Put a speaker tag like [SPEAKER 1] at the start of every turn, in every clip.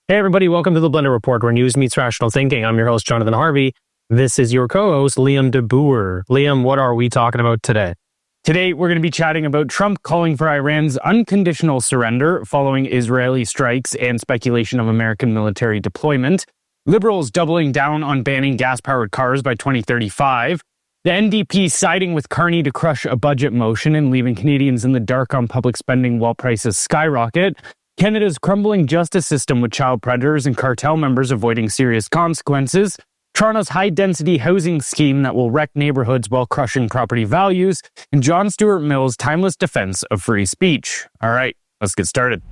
[SPEAKER 1] Hey everybody, welcome to the Blendr Report, where news meets rational thinking. I'm your host, Jonathan Harvey. This is your co-host, Liam DeBoer. Liam, what are we talking about today?
[SPEAKER 2] Today, we're going to be chatting about Trump calling for Iran's unconditional surrender following Israeli strikes and speculation of American military deployment, liberals doubling down on banning gas-powered cars by 2035, the NDP siding with Carney to crush a budget motion and leaving Canadians in the dark on public spending while prices skyrocket, Canada's crumbling justice system with child predators and cartel members avoiding serious consequences, Toronto's high-density housing scheme that will wreck neighborhoods while crushing property values, and John Stuart Mill's timeless defense of free speech. All right, let's get started.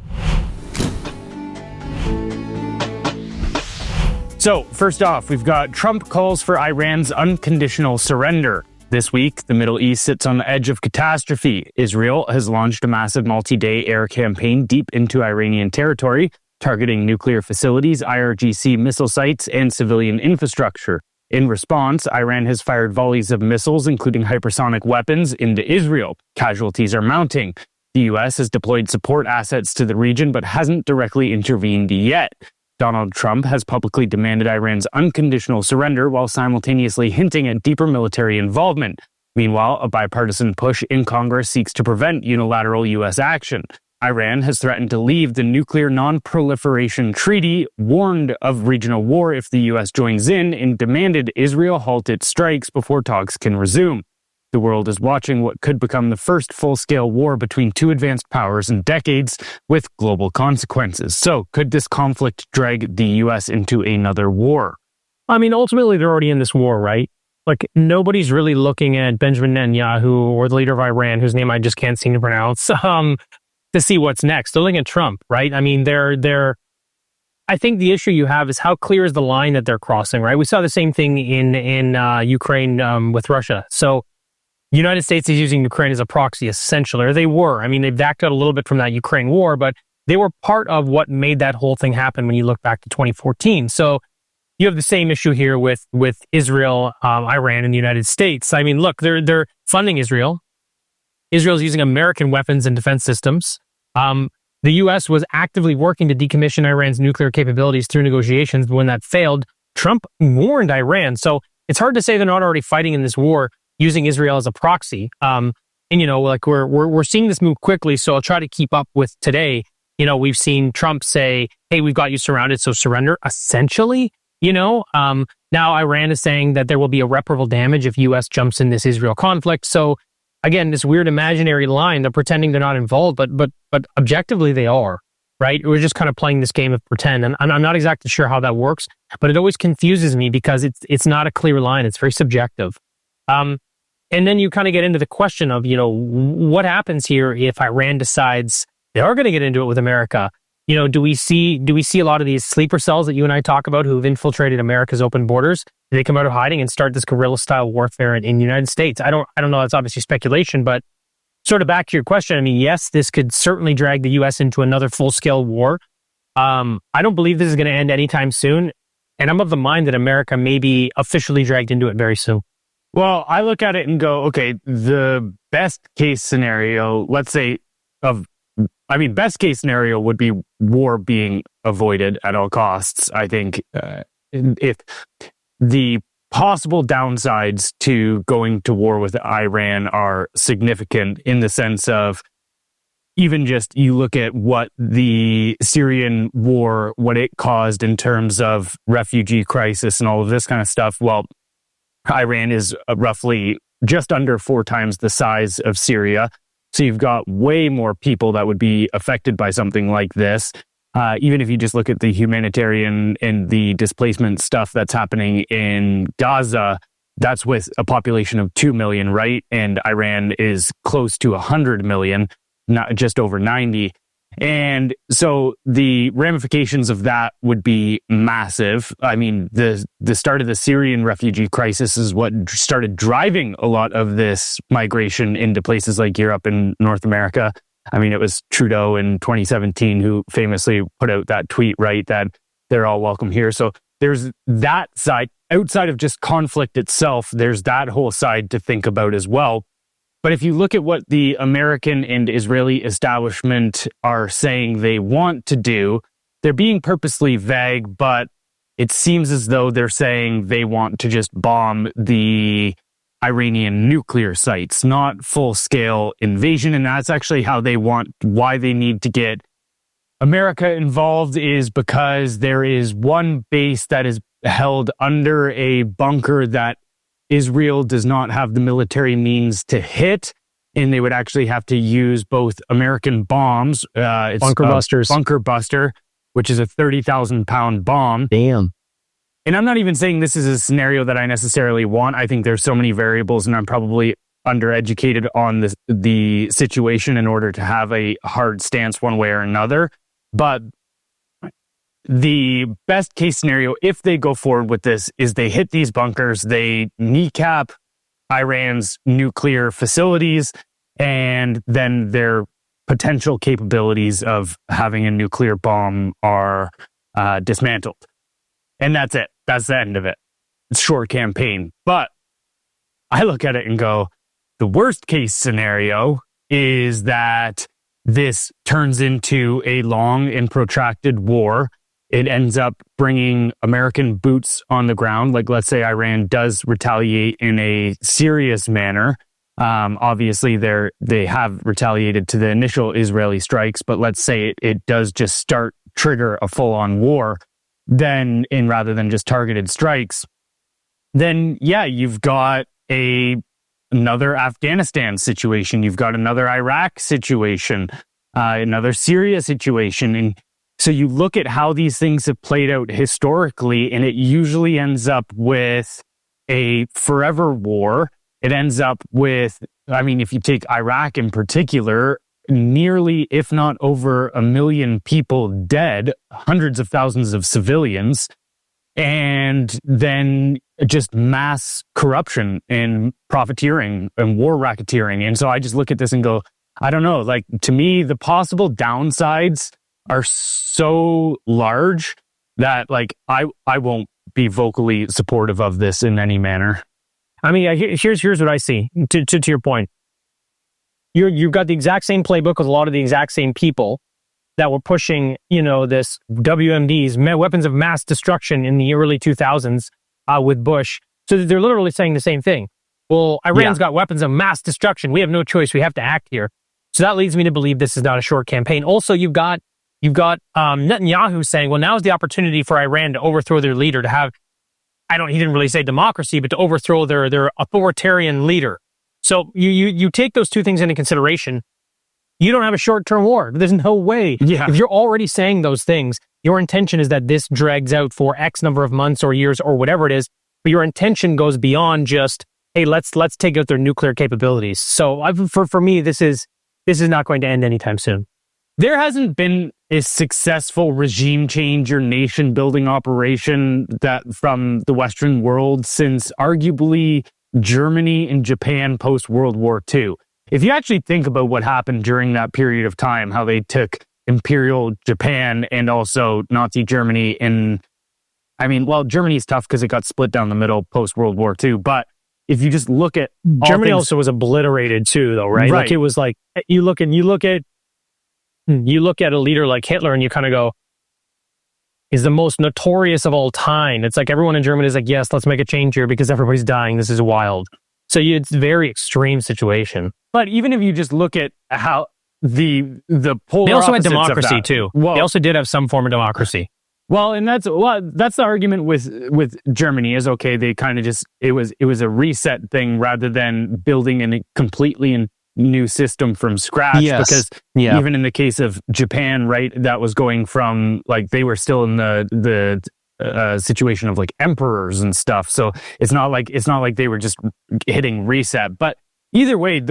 [SPEAKER 2] So, first off, we've got Trump calls for Iran's unconditional surrender. This week, the Middle East sits on the edge of catastrophe. Israel has launched a massive multi-day air campaign deep into Iranian territory, targeting nuclear facilities, IRGC missile sites, and civilian infrastructure. In response, Iran has fired volleys of missiles, including hypersonic weapons, into Israel. Casualties are mounting. The U.S. has deployed support assets to the region, but hasn't directly intervened yet. Donald Trump has publicly demanded Iran's unconditional surrender while simultaneously hinting at deeper military involvement. Meanwhile, a bipartisan push in Congress seeks to prevent unilateral U.S. action. Iran has threatened to leave the Nuclear Non-Proliferation Treaty, warned of regional war if the U.S. joins in, and demanded Israel halt its strikes before talks can resume. The world is watching what could become the first full-scale war between two advanced powers in decades, with global consequences. So, could this conflict drag the U.S. into another war?
[SPEAKER 1] I mean, ultimately, they're already in this war, right? Like, nobody's really looking at Benjamin Netanyahu or the leader of Iran, whose name I just can't seem to pronounce, to see what's next. They're looking at Trump, right? I mean, I think the issue you have is how clear is the line that they're crossing, right? We saw the same thing in Ukraine with Russia. So, the United States is using Ukraine as a proxy, essentially, or they were. I mean, they backed out a little bit from that Ukraine war, but they were part of what made that whole thing happen when you look back to 2014. So you have the same issue here with Israel, Iran, and the United States. I mean, look, they're funding Israel. Israel's using American weapons and defense systems. The U.S. was actively working to decommission Iran's nuclear capabilities through negotiations, but when that failed, Trump warned Iran. So it's hard to say they're not already fighting in this war using Israel as a proxy. And, you know, like we're seeing this move quickly, so I'll try to keep up with today. You know, we've seen Trump say, hey, we've got you surrounded, so surrender, essentially. You know, now Iran is saying that there will be irreparable damage if U.S. jumps in this Israel conflict. So, again, this weird imaginary line, they're pretending they're not involved, but objectively they are, right? We're just kind of playing this game of pretend, and I'm not exactly sure how that works, but it always confuses me because it's not a clear line. It's very subjective. And then you kind of get into the question of, you know, what happens here if Iran decides they are going to get into it with America? You know, do we see a lot of these sleeper cells that you and I talk about who've infiltrated America's open borders? Do they come out of hiding and start this guerrilla style warfare in the United States? I don't know. That's obviously speculation, but sort of back to your question. I mean, yes, this could certainly drag the U.S. into another full scale war. I don't believe this is going to end anytime soon. And I'm of the mind that America may be officially dragged into it very soon.
[SPEAKER 2] Well, I look at it and go, okay, the best case scenario, best case scenario would be war being avoided at all costs. I think if the possible downsides to going to war with Iran are significant in the sense of even just you look at what the Syrian war, what it caused in terms of refugee crisis and all of this kind of stuff. Well, Iran is roughly just under 4 times the size of Syria. So you've got way more people that would be affected by something like this. Even if you just look at the humanitarian and the displacement stuff that's happening in Gaza, that's with a population of 2 million, right? And Iran is close to 100 million, not just over 90. And so the ramifications of that would be massive. I mean, the start of the Syrian refugee crisis is what started driving a lot of this migration into places like Europe and North America. I mean, it was Trudeau in 2017 who famously put out that tweet, right, that they're all welcome here. So there's that side. Outside of just conflict itself, there's that whole side to think about as well. But if you look at what the American and Israeli establishment are saying they want to do, they're being purposely vague, but it seems as though they're saying they want to just bomb the Iranian nuclear sites, not full-scale invasion. And that's actually why they need to get America involved, is because there is one base that is held under a bunker that Israel does not have the military means to hit, and they would actually have to use both American bombs. It's
[SPEAKER 1] bunker busters.
[SPEAKER 2] Bunker buster, which is a 30,000-pound bomb.
[SPEAKER 1] Damn.
[SPEAKER 2] And I'm not even saying this is a scenario that I necessarily want. I think there's so many variables, and I'm probably undereducated on the situation in order to have a hard stance one way or another. But the best case scenario, if they go forward with this, is they hit these bunkers, they kneecap Iran's nuclear facilities, and then their potential capabilities of having a nuclear bomb are dismantled. And that's it. That's the end of it. It's a short campaign. But I look at it and go, the worst case scenario is that this turns into a long and protracted war. It ends up bringing American boots on the ground. Like, let's say Iran does retaliate in a serious manner. Obviously, they have retaliated to the initial Israeli strikes, but let's say it does just trigger a full-on war, then, and rather than just targeted strikes, then yeah, you've got another Afghanistan situation, you've got another Iraq situation, another Syria situation, and so you look at how these things have played out historically, and it usually ends up with a forever war. It ends up with, I mean, if you take Iraq in particular, nearly, if not over 1 million people dead, hundreds of thousands of civilians, and then just mass corruption and profiteering and war racketeering. And so I just look at this and go, I don't know, like, to me, the possible downsides are so large that, like, I won't be vocally supportive of this in any manner.
[SPEAKER 1] I mean, here's what I see. To your point, you've got the exact same playbook with a lot of the exact same people that were pushing, this WMDs, weapons of mass destruction, in the early 2000s with Bush. So they're literally saying the same thing. Well, Iran's got weapons of mass destruction. We have no choice. We have to act here. So that leads me to believe this is not a short campaign. Also, you've got Netanyahu saying, well, now is the opportunity for Iran to overthrow their leader, to have, he didn't really say democracy, but to overthrow their authoritarian leader. So you take those two things into consideration. You don't have a short-term war. There's no way.
[SPEAKER 2] Yeah.
[SPEAKER 1] If you're already saying those things, your intention is that this drags out for X number of months or years or whatever it is, but your intention goes beyond just, hey, let's take out their nuclear capabilities. So for me, this is not going to end anytime soon.
[SPEAKER 2] There hasn't been a successful regime change or nation building operation from the Western world since arguably Germany and Japan post World War II. If you actually think about what happened during that period of time, how they took Imperial Japan and also Nazi Germany, and Germany's tough because it got split down the middle post World War II, but if you just look at
[SPEAKER 1] Germany also was obliterated too, though, right? Like, it was like you look at a leader like Hitler and you kind of go, he's the most notorious of all time. It's like everyone in Germany is like, yes, let's make a change here because everybody's dying. This is wild. So it's a very extreme situation.
[SPEAKER 2] But even if you just look at how the polar,
[SPEAKER 1] they also had
[SPEAKER 2] opposites
[SPEAKER 1] democracy
[SPEAKER 2] of that,
[SPEAKER 1] too.
[SPEAKER 2] Well,
[SPEAKER 1] they also did have some form of democracy.
[SPEAKER 2] Well, and that's the argument with Germany is, okay, they kind of just it was a reset thing rather than building a completely new system from scratch.
[SPEAKER 1] Yes.
[SPEAKER 2] Because even in the case of Japan, right, that was going from, like, they were still in the situation of like emperors and stuff. So it's not like they were just hitting reset. But either way,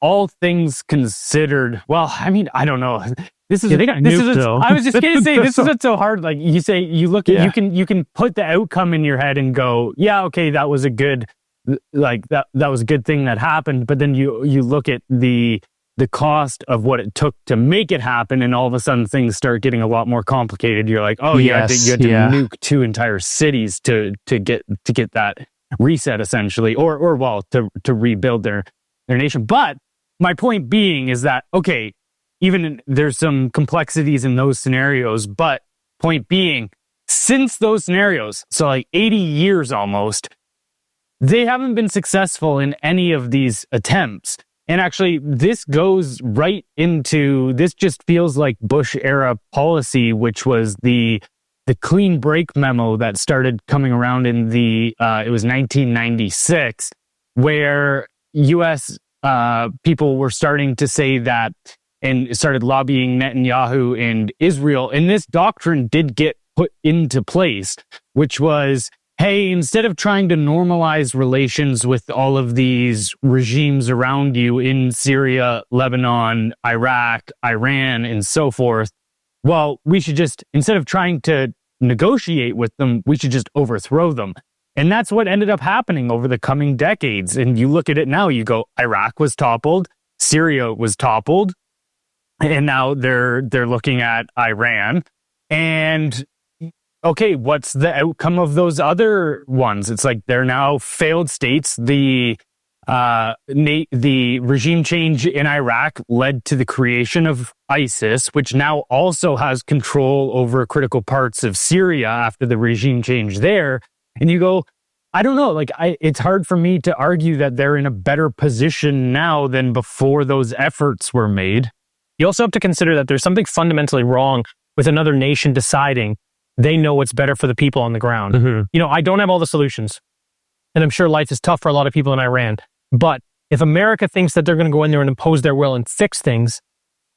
[SPEAKER 2] all things considered, well, I mean, I don't know.
[SPEAKER 1] They got nuked, though.
[SPEAKER 2] I was just going to say, this isn't so hard. Like, you look at, you can put the outcome in your head and go, yeah, okay, that was a good, like, that was a good thing that happened. But then you look at the cost of what it took to make it happen, and all of a sudden things start getting a lot more complicated. You're like, oh, you had to nuke 2 entire cities to get that reset, essentially, or to rebuild their nation. But my point being is that, okay, there's some complexities in those scenarios, but point being, since those scenarios, so like 80 years almost, they haven't been successful in any of these attempts. And actually, this goes right into, this just feels like Bush era policy, which was the clean break memo that started coming around in it was 1996, where U.S. People were starting to say that, and started lobbying Netanyahu and Israel. And this doctrine did get put into place, which was, hey, instead of trying to normalize relations with all of these regimes around you in Syria, Lebanon, Iraq, Iran, and so forth, well, we should just, instead of trying to negotiate with them, we should just overthrow them. And that's what ended up happening over the coming decades. And you look at it now, you go, Iraq was toppled, Syria was toppled, and now they're looking at Iran. And okay, what's the outcome of those other ones? It's like they're now failed states. The regime change in Iraq led to the creation of ISIS, which now also has control over critical parts of Syria after the regime change there. And you go, I don't know, it's hard for me to argue that they're in a better position now than before those efforts were made.
[SPEAKER 1] You also have to consider that there's something fundamentally wrong with another nation deciding they know what's better for the people on the ground.
[SPEAKER 2] Mm-hmm.
[SPEAKER 1] I don't have all the solutions. And I'm sure life is tough for a lot of people in Iran. But if America thinks that they're going to go in there and impose their will and fix things,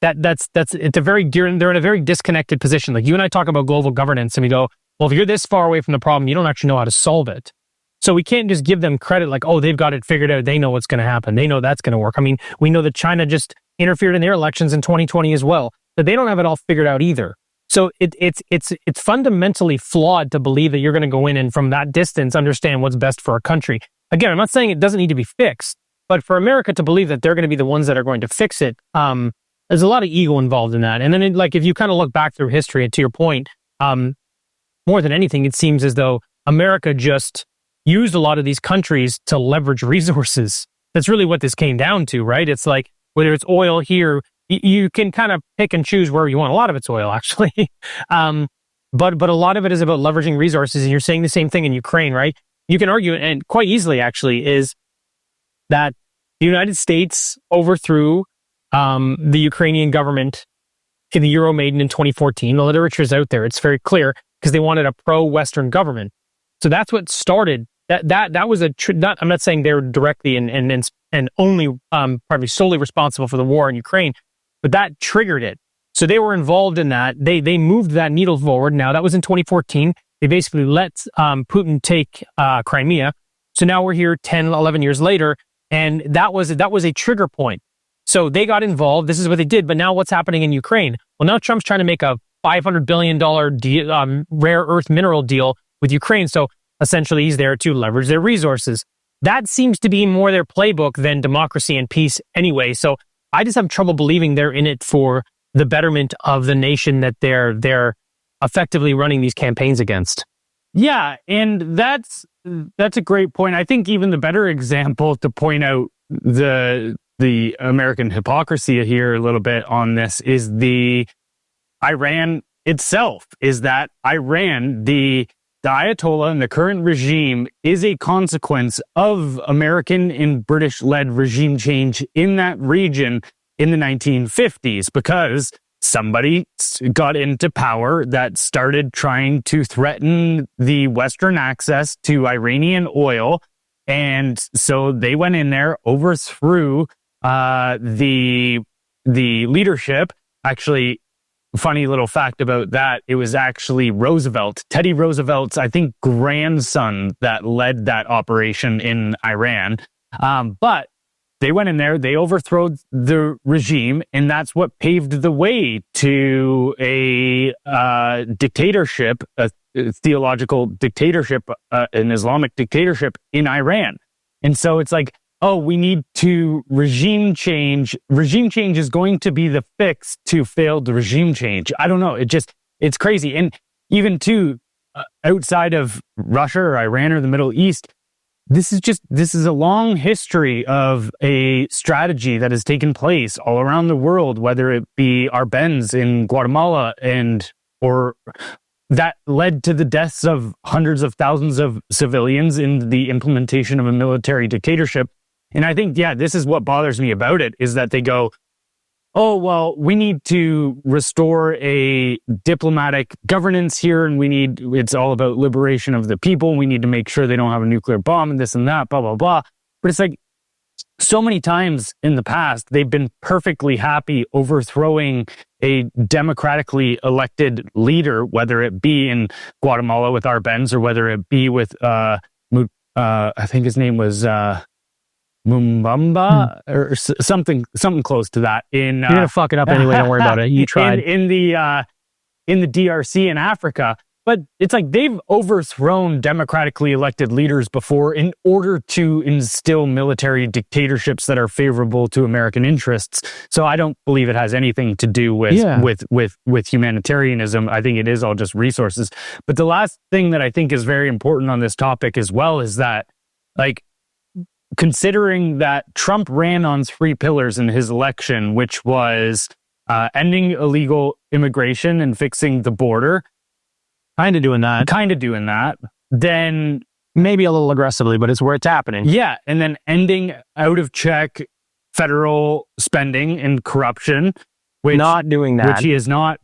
[SPEAKER 1] they're in a very disconnected position. Like you and I talk about global governance and we go, well, if you're this far away from the problem, you don't actually know how to solve it. So we can't just give them credit like, oh, they've got it figured out. They know what's going to happen. They know that's going to work. I mean, we know that China just interfered in their elections in 2020 as well. But they don't have it all figured out either. So it's fundamentally flawed to believe that you're going to go in and from that distance understand what's best for our country. Again, I'm not saying it doesn't need to be fixed, but for America to believe that they're going to be the ones that are going to fix it, there's a lot of ego involved in that. And then if you kind of look back through history, and to your point, more than anything, it seems as though America just used a lot of these countries to leverage resources. That's really what this came down to, right? It's like, whether it's oil here, you can kind of pick and choose where you want. A lot of it's oil, actually. But a lot of it is about leveraging resources. And you're saying the same thing in Ukraine, right? You can argue, and quite easily actually, is that the United States overthrew the Ukrainian government in the Euromaidan in 2014. The literature is out there. It's very clear because they wanted a pro-Western government. So that's what started. That was I'm not saying they're directly and only probably solely responsible for the war in Ukraine, but that triggered it. So they were involved in that. They moved that needle forward. Now that was in 2014. They basically let Putin take Crimea. So now we're here 10, 11 years later, and that was a trigger point. So they got involved. This is what they did. But now what's happening in Ukraine? Well, now Trump's trying to make a $500 billion deal, rare earth mineral deal with Ukraine. So essentially he's there to leverage their resources. That seems to be more their playbook than democracy and peace anyway. So I just have trouble believing they're in it for the betterment of the nation that they're effectively running these campaigns against.
[SPEAKER 2] Yeah, and that's a great point. I think even the better example to point out the American hypocrisy here a little bit on this is the Iran itself. Is that Iran, the Ayatollah and the current regime, is a consequence of American and British-led regime change in that region in the 1950s, because somebody got into power that started trying to threaten the Western access to Iranian oil. And so they went in there, overthrew the leadership. Actually, funny little fact about that, it was actually Teddy Roosevelt's, I think, grandson that led that operation in Iran. But they went in there, they overthrew the regime, and that's what paved the way to a dictatorship, a theological dictatorship, an Islamic dictatorship in Iran. And so it's like, oh, we need to regime change. Regime change is going to be the fix to failed regime change. I don't know. It's crazy. And even outside of Russia or Iran or the Middle East, this is a long history of a strategy that has taken place all around the world, whether it be Arbenz in Guatemala or that led to the deaths of hundreds of thousands of civilians in the implementation of a military dictatorship. And I think, this is what bothers me about it, is that they go, oh, well, we need to restore a diplomatic governance here, and it's all about liberation of the people. We need to make sure they don't have a nuclear bomb and this and that, blah, blah, blah. But it's like, so many times in the past, they've been perfectly happy overthrowing a democratically elected leader, whether it be in Guatemala with Arbenz or whether it be with, I think his name was, Mumbamba or something close to that. You're
[SPEAKER 1] gonna fuck it up anyway. Don't worry about it. You tried
[SPEAKER 2] in the DRC in Africa. But it's like they've overthrown democratically elected leaders before in order to instill military dictatorships that are favorable to American interests. So I don't believe it has anything to do with humanitarianism. I think it is all just resources. But the last thing that I think is very important on this topic as well is that, like, considering that Trump ran on 3 pillars in his election, which was ending illegal immigration and fixing the border.
[SPEAKER 1] Kind of doing that.
[SPEAKER 2] Then
[SPEAKER 1] maybe a little aggressively, but it's where it's happening.
[SPEAKER 2] Yeah. And then ending out of check federal spending and corruption.
[SPEAKER 1] Not doing that.
[SPEAKER 2] Which he is not.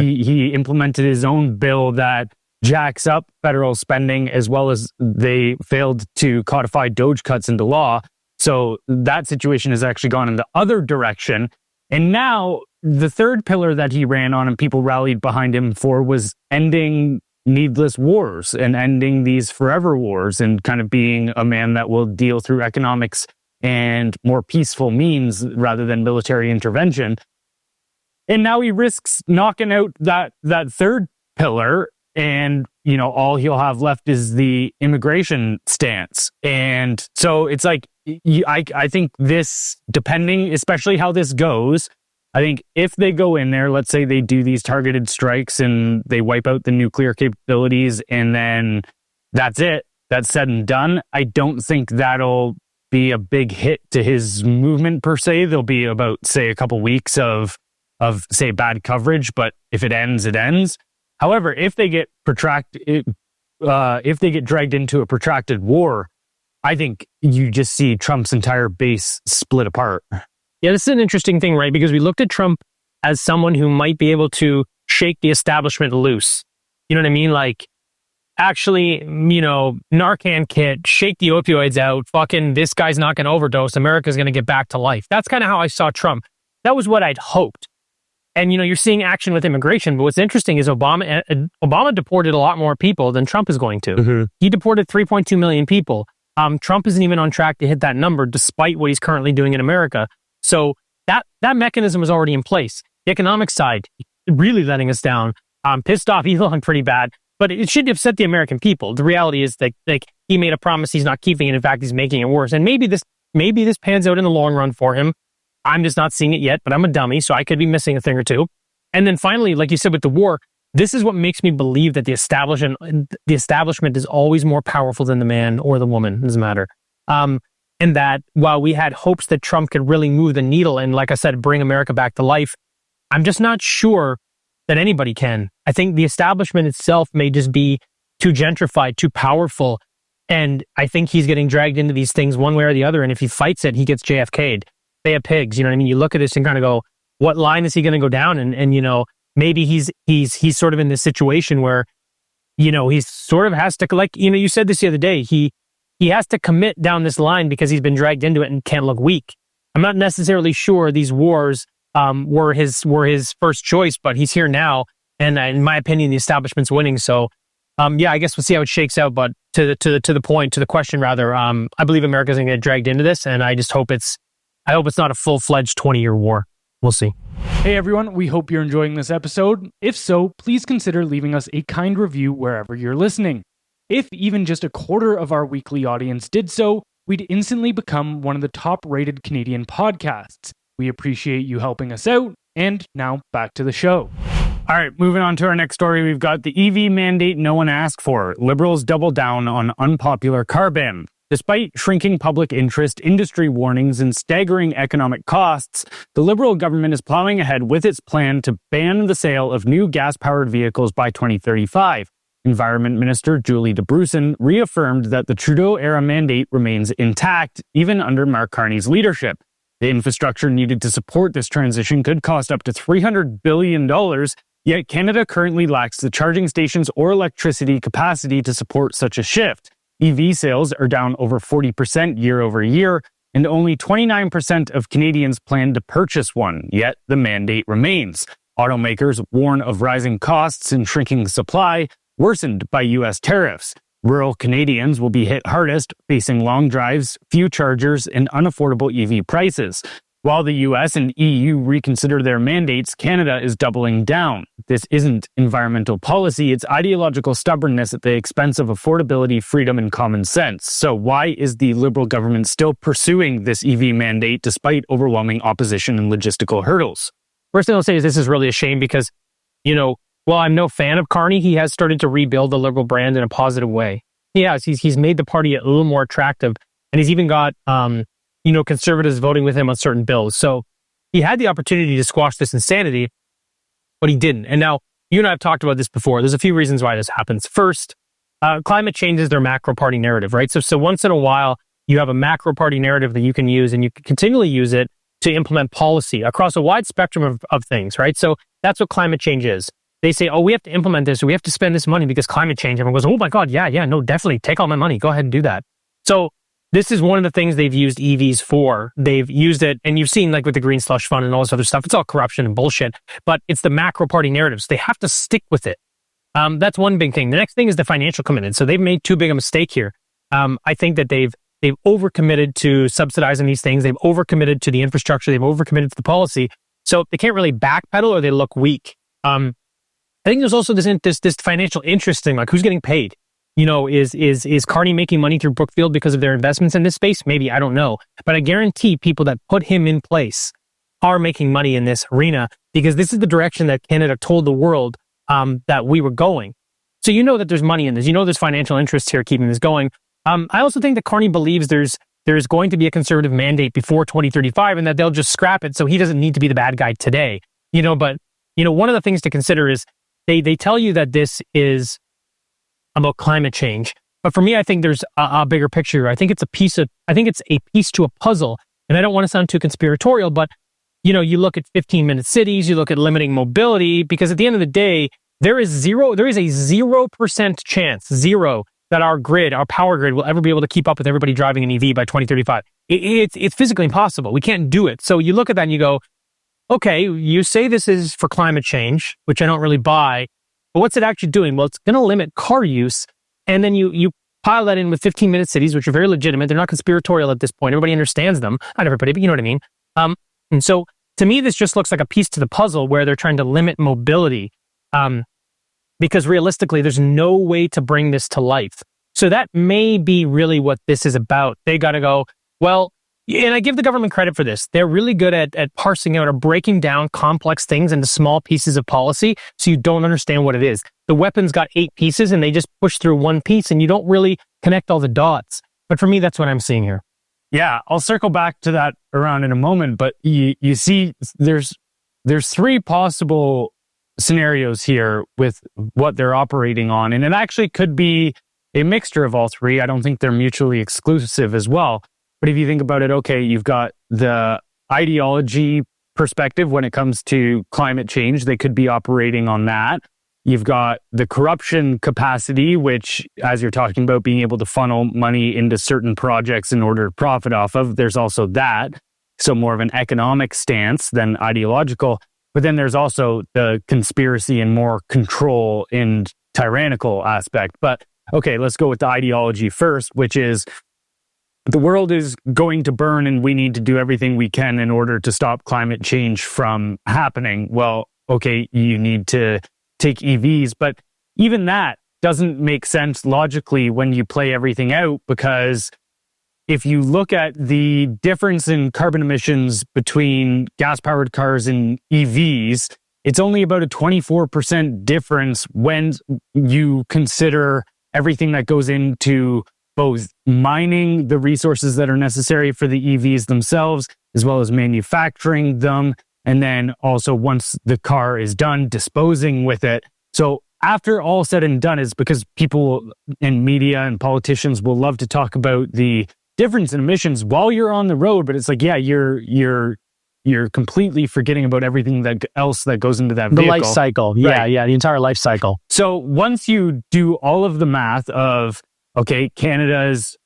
[SPEAKER 2] He implemented his own bill that jacks up federal spending, as well as they failed to codify Doge cuts into law. So that situation has actually gone in the other direction. And now the third pillar that he ran on and people rallied behind him for was ending needless wars and ending these forever wars and kind of being a man that will deal through economics and more peaceful means rather than military intervention. And now he risks knocking out that third pillar, and all he'll have left is the immigration stance. And so it's like, I think this, depending, especially how this goes, I think if they go in there, let's say they do these targeted strikes and they wipe out the nuclear capabilities and then that's it, that's said and done, I don't think that'll be a big hit to his movement per se. There'll be about, say, a couple weeks of say, bad coverage, but if it ends, it ends. However, if they get dragged into a protracted war, I think you just see Trump's entire base split apart.
[SPEAKER 1] Yeah, this is an interesting thing, right? Because we looked at Trump as someone who might be able to shake the establishment loose. You know what I mean? Like, actually, Narcan kit, shake the opioids out, fucking this guy's not going to overdose, America's going to get back to life. That's kind of how I saw Trump. That was what I'd hoped. And, you're seeing action with immigration. But what's interesting is Obama deported a lot more people than Trump is going to.
[SPEAKER 2] Mm-hmm.
[SPEAKER 1] He deported 3.2 million people. Trump isn't even on track to hit that number, despite what he's currently doing in America. So that mechanism is already in place. The economic side, really letting us down. Pissed off Elon pretty bad, but it shouldn't upset the American people. The reality is that, like, he made a promise he's not keeping, and in fact, he's making it worse. And maybe this pans out in the long run for him. I'm just not seeing it yet, but I'm a dummy, so I could be missing a thing or two. And then finally, like you said with the war, this is what makes me believe that the establishment is always more powerful than the man or the woman. It doesn't matter. And that while we had hopes that Trump could really move the needle and, like I said, bring America back to life, I'm just not sure that anybody can. I think the establishment itself may just be too gentrified, too powerful. And I think he's getting dragged into these things one way or the other. And if he fights it, he gets JFK'd. They have pigs. You know what I mean? You look at this and kind of go, what line is he going to go down? And maybe he's sort of in this situation where, he sort of has to, like, you said this the other day, he has to commit down this line because he's been dragged into it and can't look weak. I'm not necessarily sure these wars were his first choice, but he's here now. And in my opinion, the establishment's winning. So, I guess we'll see how it shakes out. But to the question rather, I believe America's going to get dragged into this. And I just hope it's not a full-fledged 20-year war. We'll see.
[SPEAKER 3] Hey everyone, we hope you're enjoying this episode. If so, please consider leaving us a kind review wherever you're listening. If even just a quarter of our weekly audience did so, we'd instantly become one of the top-rated Canadian podcasts. We appreciate you helping us out, and now back to the show.
[SPEAKER 2] All right, moving on to our next story. We've got the EV mandate no one asked for. Liberals double down on unpopular car ban. Despite shrinking public interest, industry warnings, and staggering economic costs, the Liberal government is plowing ahead with its plan to ban the sale of new gas-powered vehicles by 2035. Environment Minister Julie DeBrusen reaffirmed that the Trudeau-era mandate remains intact, even under Mark Carney's leadership. The infrastructure needed to support this transition could cost up to $300 billion, yet Canada currently lacks the charging stations or electricity capacity to support such a shift. EV sales are down over 40% year over year, and only 29% of Canadians plan to purchase one, yet the mandate remains. Automakers warn of rising costs and shrinking supply, worsened by U.S. tariffs. Rural Canadians will be hit hardest, facing long drives, few chargers, and unaffordable EV prices. While the US and EU reconsider their mandates, Canada is doubling down. This isn't environmental policy, it's ideological stubbornness at the expense of affordability, freedom, and common sense. So why is the Liberal government still pursuing this EV mandate despite overwhelming opposition and logistical hurdles?
[SPEAKER 1] First thing I'll say is this is really a shame because, while I'm no fan of Carney, he has started to rebuild the Liberal brand in a positive way. He has. He's made the party a little more attractive, and he's even got conservatives voting with him on certain bills. So he had the opportunity to squash this insanity, but he didn't. And now, you and I have talked about this before. There's a few reasons why this happens. First, climate change is their macro party narrative, right? So once in a while, you have a macro party narrative that you can use, and you can continually use it to implement policy across a wide spectrum of things, right? So that's what climate change is. They say, we have to implement this, or we have to spend this money because climate change. Everyone goes, oh my God, yeah, no, definitely take all my money. Go ahead and do that. So this is one of the things they've used EVs for. They've used it, and you've seen like with the Green Slush Fund and all this other stuff, it's all corruption and bullshit, but it's the macro party narratives. They have to stick with it. That's one big thing. The next thing is the financial commitment. So they've made too big a mistake here. I think that they've overcommitted to subsidizing these things. They've overcommitted to the infrastructure. They've overcommitted to the policy. So they can't really backpedal or they look weak. I think there's also this financial interest thing, like who's getting paid? Is Carney making money through Brookfield because of their investments in this space? Maybe, I don't know. But I guarantee people that put him in place are making money in this arena because this is the direction that Canada told the world that we were going. So you know that there's money in this. You know there's financial interest here keeping this going. I also think that Carney believes there's going to be a conservative mandate before 2035 and that they'll just scrap it so he doesn't need to be the bad guy today. But one of the things to consider is they tell you that this is about climate change. But for me, I think there's a bigger picture. I think it's a piece to a puzzle. And I don't want to sound too conspiratorial, but you look at 15-minute cities, you look at limiting mobility, because at the end of the day, there is a 0% chance, that our power grid will ever be able to keep up with everybody driving an EV by 2035. It's physically impossible. We can't do it. So you look at that and you go, okay, you say this is for climate change, which I don't really buy, but what's it actually doing? Well, it's going to limit car use. And then you pile that in with 15-minute cities, which are very legitimate. They're not conspiratorial at this point. Everybody understands them. Not everybody, but you know what I mean. And so to me, this just looks like a piece to the puzzle where they're trying to limit mobility because realistically, there's no way to bring this to life. So that may be really what this is about. They got to go, well, and I give the government credit for this. They're really good at parsing out or breaking down complex things into small pieces of policy so you don't understand what it is. The weapon's got 8 pieces and they just push through one piece and you don't really connect all the dots. But for me, that's what I'm seeing here.
[SPEAKER 2] Yeah, I'll circle back to that around in a moment, but you see there's 3 possible scenarios here with what they're operating on, and it actually could be a mixture of all 3. I don't think they're mutually exclusive as well. But if you think about it, okay, you've got the ideology perspective when it comes to climate change. They could be operating on that. You've got the corruption capacity, which, as you're talking about, being able to funnel money into certain projects in order to profit off of. There's also that. So more of an economic stance than ideological. But then there's also the conspiracy and more control and tyrannical aspect. But okay, let's go with the ideology first, which is the world is going to burn and we need to do everything we can in order to stop climate change from happening. Well, okay, you need to take EVs, but even that doesn't make sense logically when you play everything out, because if you look at the difference in carbon emissions between gas-powered cars and EVs, it's only about a 24% difference when you consider everything that goes into both mining the resources that are necessary for the EVs themselves, as well as manufacturing them. And then also once the car is done, disposing with it. So after all said and done, is because people in media and politicians will love to talk about the difference in emissions while you're on the road. But it's like, yeah, you're completely forgetting about everything else that goes into that vehicle.
[SPEAKER 4] The life cycle. Yeah, right. Yeah, the entire life cycle.
[SPEAKER 2] So once you do all of the math of, okay, Canada's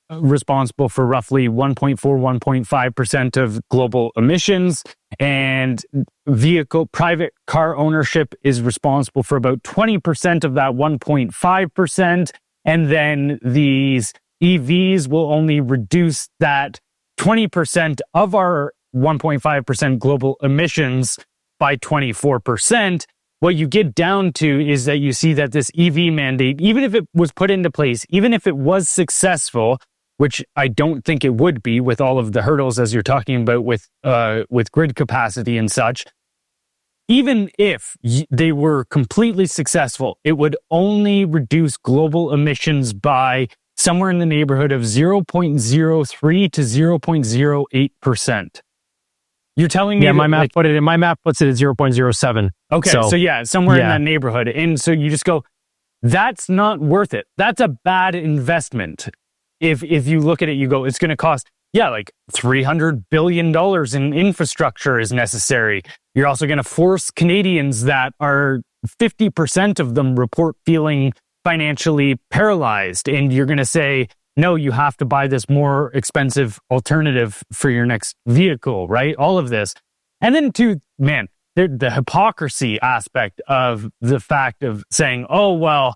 [SPEAKER 2] responsible for roughly 1.5% of global emissions, and private car ownership is responsible for about 20% of that 1.5%. And then these EVs will only reduce that 20% of our 1.5% global emissions by 24%. What you get down to is that you see that this EV mandate, even if it was put into place, even if it was successful, which I don't think it would be with all of the hurdles as you're talking about with grid capacity and such, even if they were completely successful, it would only reduce global emissions by somewhere in the neighborhood of 0.03 to 0.08%. You're telling me?
[SPEAKER 4] Yeah, my map puts it at 0.07.
[SPEAKER 2] Okay, so yeah, somewhere in that neighborhood. And so you just go, that's not worth it. That's a bad investment. If you look at it, you go, it's going to cost, like $300 billion in infrastructure is necessary. You're also going to force Canadians that are 50% of them report feeling financially paralyzed. And you're going to say, no, you have to buy this more expensive alternative for your next vehicle, right? All of this. And then the hypocrisy aspect of the fact of saying, oh, well,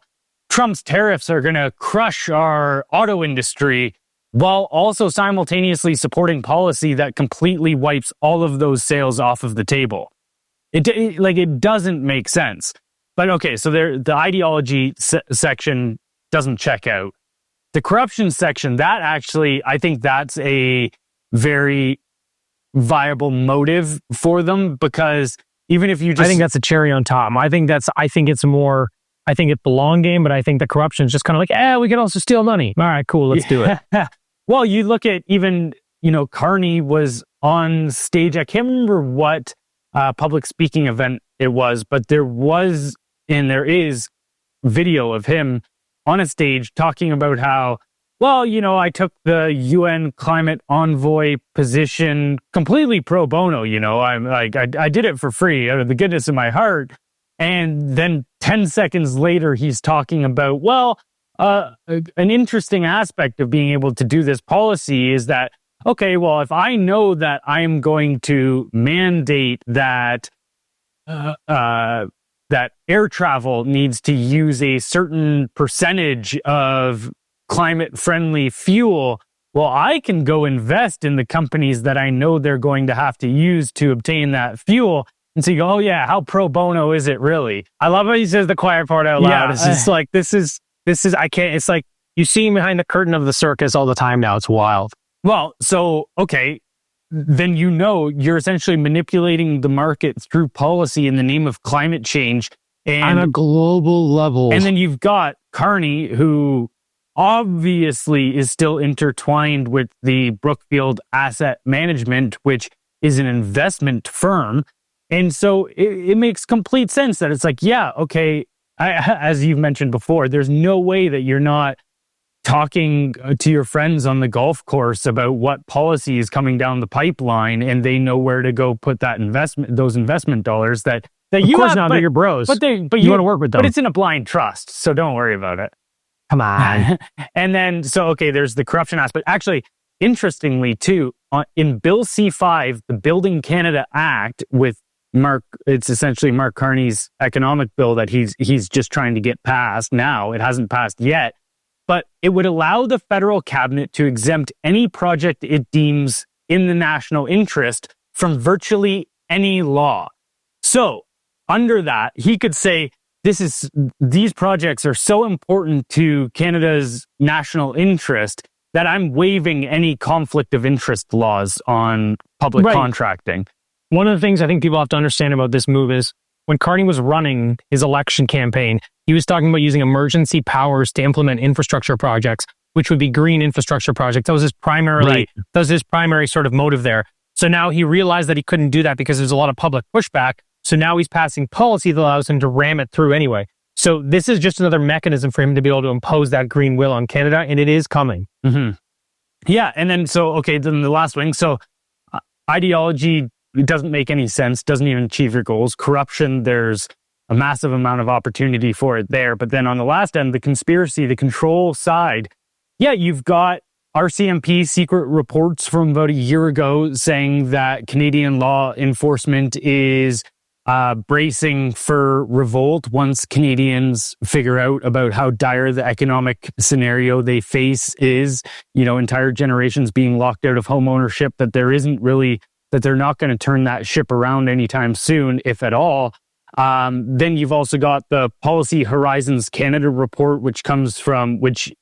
[SPEAKER 2] Trump's tariffs are going to crush our auto industry, while also simultaneously supporting policy that completely wipes all of those sales off of the table. It doesn't make sense. But okay, so the ideology section doesn't check out. The corruption section, that actually, I think that's a very viable motive for them, because even if you just...
[SPEAKER 4] I think that's a cherry on top. I think it's the long game, but I think the corruption is just kind of like, we can also steal money. All right, cool, let's do it.
[SPEAKER 2] Well, you look at even, Carney was on stage. I can't remember what public speaking event it was, but there is video of him on a stage talking about how, I took the UN climate envoy position completely pro bono. I'm like, I did it for free out of the goodness of my heart. And then 10 seconds later, he's talking about, an interesting aspect of being able to do this policy is that, okay, well, if I know that I'm going to mandate that that air travel needs to use a certain percentage of climate-friendly fuel, well, I can go invest in the companies that I know they're going to have to use to obtain that fuel. And so you go, oh yeah, how pro bono is it really?
[SPEAKER 4] I love how he says the quiet part out loud.
[SPEAKER 2] Yeah,
[SPEAKER 4] it's just like, this is, I can't, it's like, you see him behind the curtain of the circus all the time now. It's wild.
[SPEAKER 2] Well, so, okay, then you're essentially manipulating the market through policy in the name of climate change. And,
[SPEAKER 4] on a global level.
[SPEAKER 2] And then you've got Carney, who obviously is still intertwined with the Brookfield Asset Management, which is an investment firm. And so it makes complete sense that it's like, as you've mentioned before, there's no way that you're not talking to your friends on the golf course about what policy is coming down the pipeline, and they know where to go put those investment dollars that you
[SPEAKER 4] have. Not, they're your bros.
[SPEAKER 2] But you want to work with them. But it's in a blind trust, so don't worry about it.
[SPEAKER 4] Come on.
[SPEAKER 2] And then, there's the corruption aspect. Actually, interestingly too, in Bill C-5, the Building Canada Act with it's essentially Mark Carney's economic bill that he's just trying to get passed now. It hasn't passed yet, but it would allow the federal cabinet to exempt any project it deems in the national interest from virtually any law. So under that, he could say, these projects are so important to Canada's national interest that I'm waiving any conflict of interest laws on public contracting.
[SPEAKER 4] One of the things I think people have to understand about this move is when Carney was running his election campaign, he was talking about using emergency powers to implement infrastructure projects, which would be green infrastructure projects. That was his primary sort of motive there. So now he realized that he couldn't do that because there's a lot of public pushback. So now he's passing policy that allows him to ram it through anyway. So this is just another mechanism for him to be able to impose that green will on Canada, and it is coming.
[SPEAKER 2] Mm-hmm. Yeah, and then then the last wing. So ideology doesn't make any sense, doesn't even achieve your goals. Corruption, there's a massive amount of opportunity for it there. But then on the last end, the conspiracy, the control side, yeah, you've got RCMP secret reports from about a year ago saying that Canadian law enforcement is bracing for revolt once Canadians figure out about how dire the economic scenario they face is, entire generations being locked out of home ownership, that they're not going to turn that ship around anytime soon, if at all. Then you've also got the Policy Horizons Canada report, which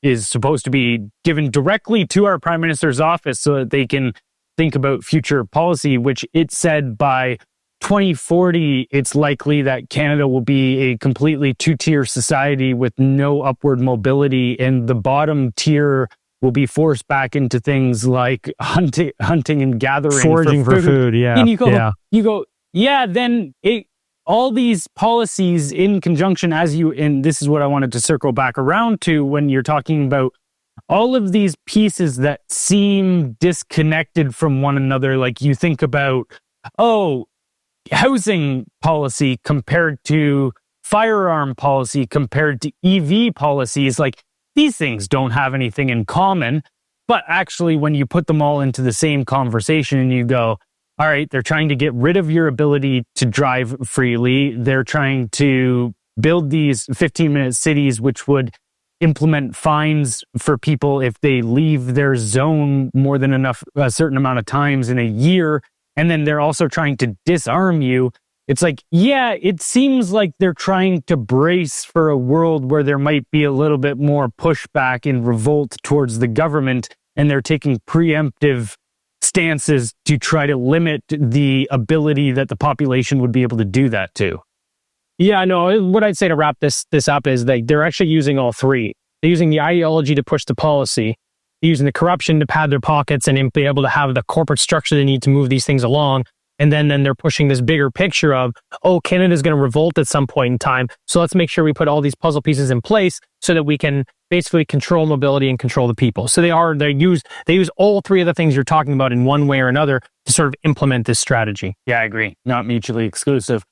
[SPEAKER 2] is supposed to be given directly to our Prime Minister's office so that they can think about future policy, which it said by 2040, it's likely that Canada will be a completely two-tier society with no upward mobility, and the bottom tier will be forced back into things like hunting and gathering,
[SPEAKER 4] foraging for food. Yeah,
[SPEAKER 2] and you go, then all these policies in conjunction, and this is what I wanted to circle back around to when you're talking about all of these pieces that seem disconnected from one another. Like you think about, housing policy compared to firearm policy compared to EV policies, like these things don't have anything in common. But actually, when you put them all into the same conversation and you go, all right, they're trying to get rid of your ability to drive freely. They're trying to build these 15-minute cities, which would implement fines for people if they leave their zone more than a certain amount of times in a year. And then they're also trying to disarm you. It's like, yeah, it seems like they're trying to brace for a world where there might be a little bit more pushback and revolt towards the government, and they're taking preemptive stances to try to limit the ability that the population would be able to do that to.
[SPEAKER 4] Yeah, no, what I'd say to wrap this up is that they're actually using all three. They're using the ideology to push the policy, they're using the corruption to pad their pockets and be able to have the corporate structure they need to move these things along. And then they're pushing this bigger picture of, Canada's going to revolt at some point in time. So let's make sure we put all these puzzle pieces in place so that we can basically control mobility and control the people. So they use all three of the things you're talking about in one way or another to sort of implement this strategy.
[SPEAKER 2] Yeah, I agree. Not mutually exclusive.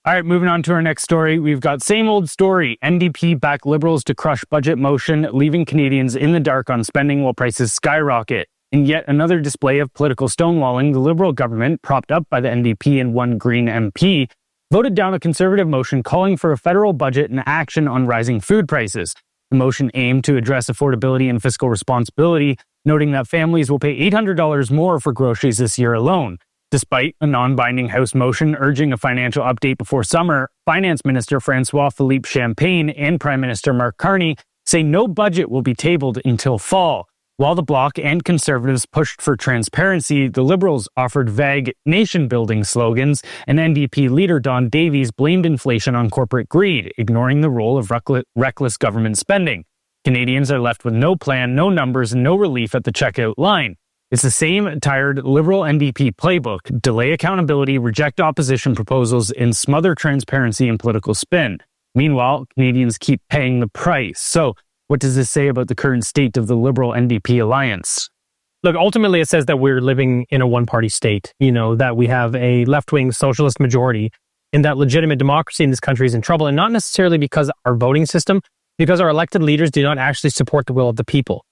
[SPEAKER 2] All right, moving on to our next story. We've got same old story. NDP back Liberals to crush budget motion, leaving Canadians in the dark on spending while prices skyrocket. In yet another display of political stonewalling, the Liberal government, propped up by the NDP and one Green MP, voted down a Conservative motion calling for a federal budget and action on rising food prices. The motion aimed to address affordability and fiscal responsibility, noting that families will pay $800 more for groceries this year alone. Despite a non-binding House motion urging a financial update before summer, Finance Minister François-Philippe Champagne and Prime Minister Mark Carney say no budget will be tabled until fall. While the Bloc and Conservatives pushed for transparency, the Liberals offered vague nation-building slogans, and NDP leader Don Davies blamed inflation on corporate greed, ignoring the role of reckless government spending. Canadians are left with no plan, no numbers, and no relief at the checkout line. It's the same tired Liberal NDP playbook: delay accountability, reject opposition proposals, and smother transparency and political spin. Meanwhile, Canadians keep paying the price. So, what does this say about the current state of the Liberal-NDP alliance?
[SPEAKER 4] Look, ultimately it says that we're living in a one-party state, that we have a left-wing socialist majority, and that legitimate democracy in this country is in trouble, and not necessarily because our voting system, because our elected leaders do not actually support the will of the people.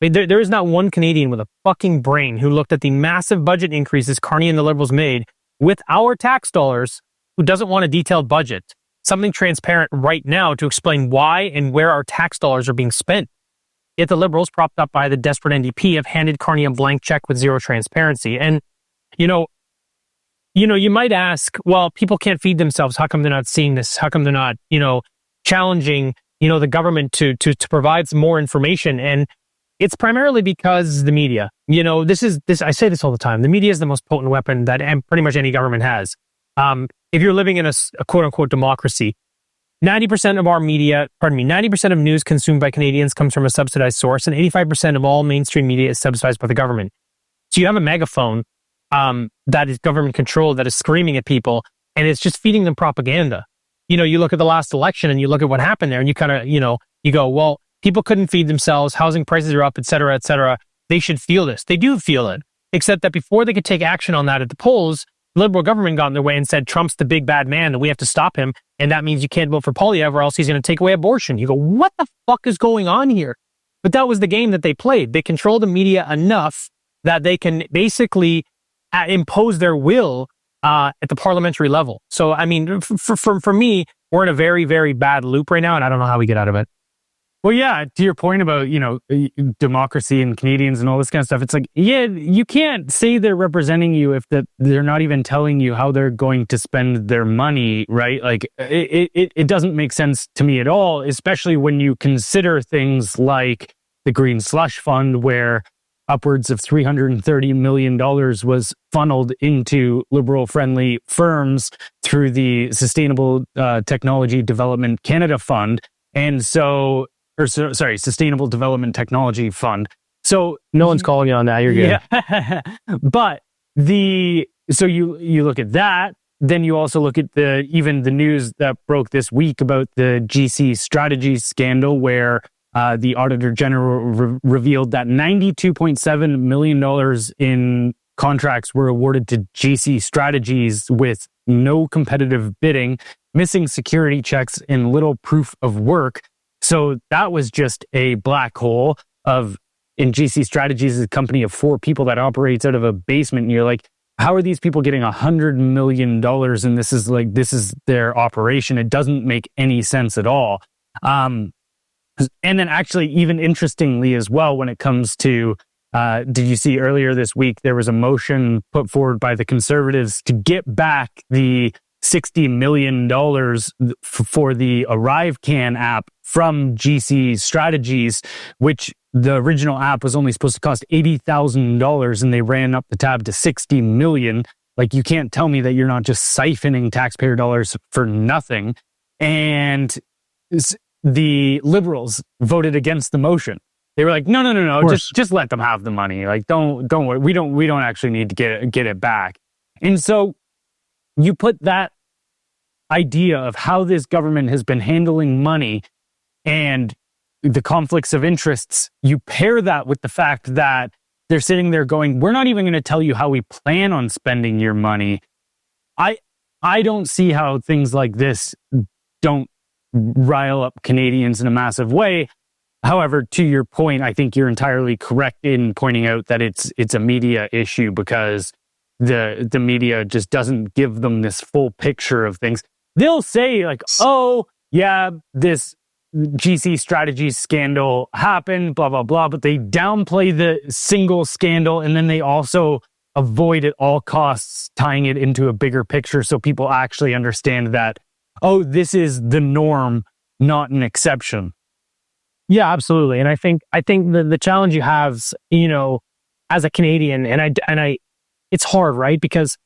[SPEAKER 4] I mean, there is not one Canadian with a fucking brain who looked at the massive budget increases Carney and the Liberals made with our tax dollars who doesn't want a detailed budget. Something transparent right now to explain why and where our tax dollars are being spent. Yet the Liberals, propped up by the desperate NDP, have handed Carney a blank check with zero transparency. And, you might ask, well, people can't feed themselves. How come they're not seeing this? How come they're not, challenging, the government to provide some more information? And it's primarily because the media, I say this all the time. The media is the most potent weapon that pretty much any government has. If you're living in a quote unquote democracy, 90% of our media, 90% of news consumed by Canadians comes from a subsidized source, and 85% of all mainstream media is subsidized by the government. So you have a megaphone that is government controlled, that is screaming at people, and it's just feeding them propaganda. You know, you look at the last election and you look at what happened there, and you kind of, you know, you go, well, people couldn't feed themselves, housing prices are up, et cetera, et cetera. They should feel this. They do feel it. Except that before they could take action on that at the polls, the Liberal government got in their way and said, Trump's the big bad man and we have to stop him. And that means you can't vote for Poilievre or else he's going to take away abortion. You go, what the fuck is going on here? But that was the game that they played. They control the media enough that they can basically impose their will at the parliamentary level. So, I mean, for me, we're in a very, very bad loop right now, and I don't know how we get out of it.
[SPEAKER 2] Well, yeah, to your point about, you know, democracy and Canadians and all this kind of stuff, it's like, yeah, you can't say they're representing you if they're not even telling you how they're going to spend their money, right? Like, it doesn't make sense to me at all, especially when you consider things like the Green Slush Fund, where upwards of $330 million was funneled into Liberal-friendly firms through the Sustainable Technology Development Canada Fund. And so... sorry, Sustainable Development Technology Fund. So
[SPEAKER 4] no one's calling you on that. You're good.
[SPEAKER 2] Yeah. But so you look at that, then you also look at even the news that broke this week about the GC Strategies scandal, where the Auditor General revealed that $92.7 million in contracts were awarded to GC Strategies with no competitive bidding, missing security checks, and little proof of work. So that was just a black hole in GC Strategies is a company of 4 people that operates out of a basement. And you're like, how are these people getting $100 million? And this is their operation. It doesn't make any sense at all. And then actually, even interestingly as well, when it comes to, did you see earlier this week, there was a motion put forward by the Conservatives to get back the $60 million for the ArriveCan app from GC Strategies, which the original app was only supposed to cost $80,000 and they ran up the tab to $60 million. Like, you can't tell me that you're not just siphoning taxpayer dollars for nothing. And the Liberals voted against the motion. They were like, no, just let them have the money. Like, don't worry. We don't actually need to get it back. And so you put that idea of how this government has been handling money and the conflicts of interests, you pair that with the fact that they're sitting there going, we're not even going to tell you how we plan on spending your money. I don't see how things like this don't rile up Canadians in a massive way. However, to your point, I think you're entirely correct in pointing out that it's a media issue, because the media just doesn't give them this full picture of things. They'll say like, oh, yeah, this GC Strategies scandal happened, blah, blah, blah, but they downplay the single scandal, and then they also avoid at all costs tying it into a bigger picture so people actually understand that, oh, this is the norm, not an exception.
[SPEAKER 4] Yeah, absolutely. And I think the challenge you have, you know, as a Canadian, and I it's hard, right? Because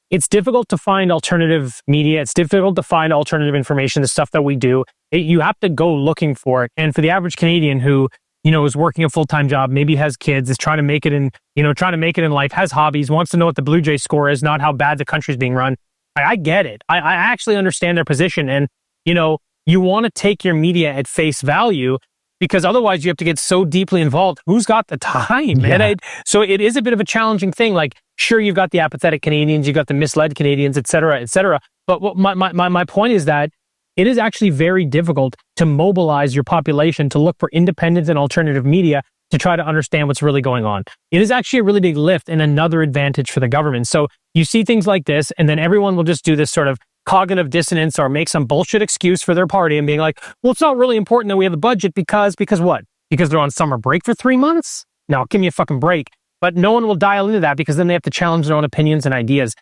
[SPEAKER 4] it's difficult to find alternative media. It's difficult to find alternative information, the stuff that we do. You have to go looking for it. And for the average Canadian who, you know, is working a full-time job, maybe has kids, is trying to make it in life, has hobbies, wants to know what the Blue Jay score is, not how bad the country's being run. I get it. I actually understand their position. And, you know, you want to take your media at face value, because otherwise you have to get so deeply involved. Who's got the time? Yeah. So it is a bit of a challenging thing. Like, sure, you've got the apathetic Canadians, you've got the misled Canadians, et cetera, et cetera. But what my point is that it is actually very difficult to mobilize your population to look for independent and alternative media to try to understand what's really going on. It is actually a really big lift and another advantage for the government. So you see things like this, and then everyone will just do this sort of cognitive dissonance or make some bullshit excuse for their party and being like, well, it's not really important that we have a budget because what? Because they're on summer break for 3 months? No, give me a fucking break. But no one will dial into that, because then they have to challenge their own opinions and ideas.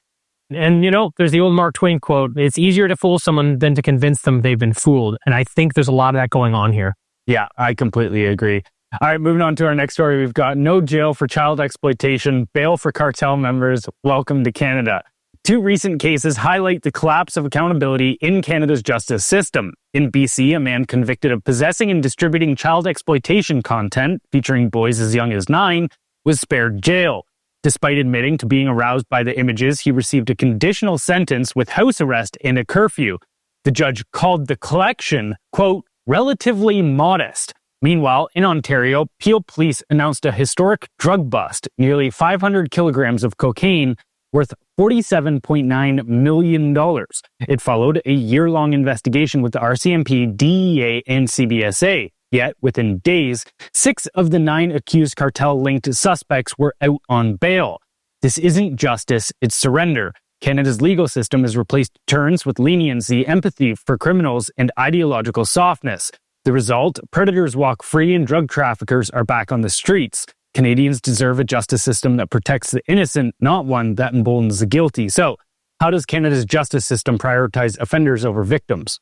[SPEAKER 4] And, you know, there's the old Mark Twain quote, it's easier to fool someone than to convince them they've been fooled. And I think there's a lot of that going on here.
[SPEAKER 2] Yeah, I completely agree. All right, moving on to our next story. We've got no jail for child exploitation, bail for cartel members, welcome to Canada. Two recent cases highlight the collapse of accountability in Canada's justice system. In BC, a man convicted of possessing and distributing child exploitation content featuring boys as young as 9 was spared jail. Despite admitting to being aroused by the images, he received a conditional sentence with house arrest and a curfew. The judge called the collection, quote, relatively modest. Meanwhile, in Ontario, Peel Police announced a historic drug bust, nearly 500 kilograms of cocaine worth $47.9 million. It followed a year-long investigation with the RCMP, DEA, and CBSA. Yet, within days, 6 of the 9 accused cartel-linked suspects were out on bail. This isn't justice, it's surrender. Canada's legal system has replaced deterrence with leniency, empathy for criminals, and ideological softness. The result? Predators walk free and drug traffickers are back on the streets. Canadians deserve a justice system that protects the innocent, not one that emboldens the guilty. So, how does Canada's justice system prioritize offenders over victims?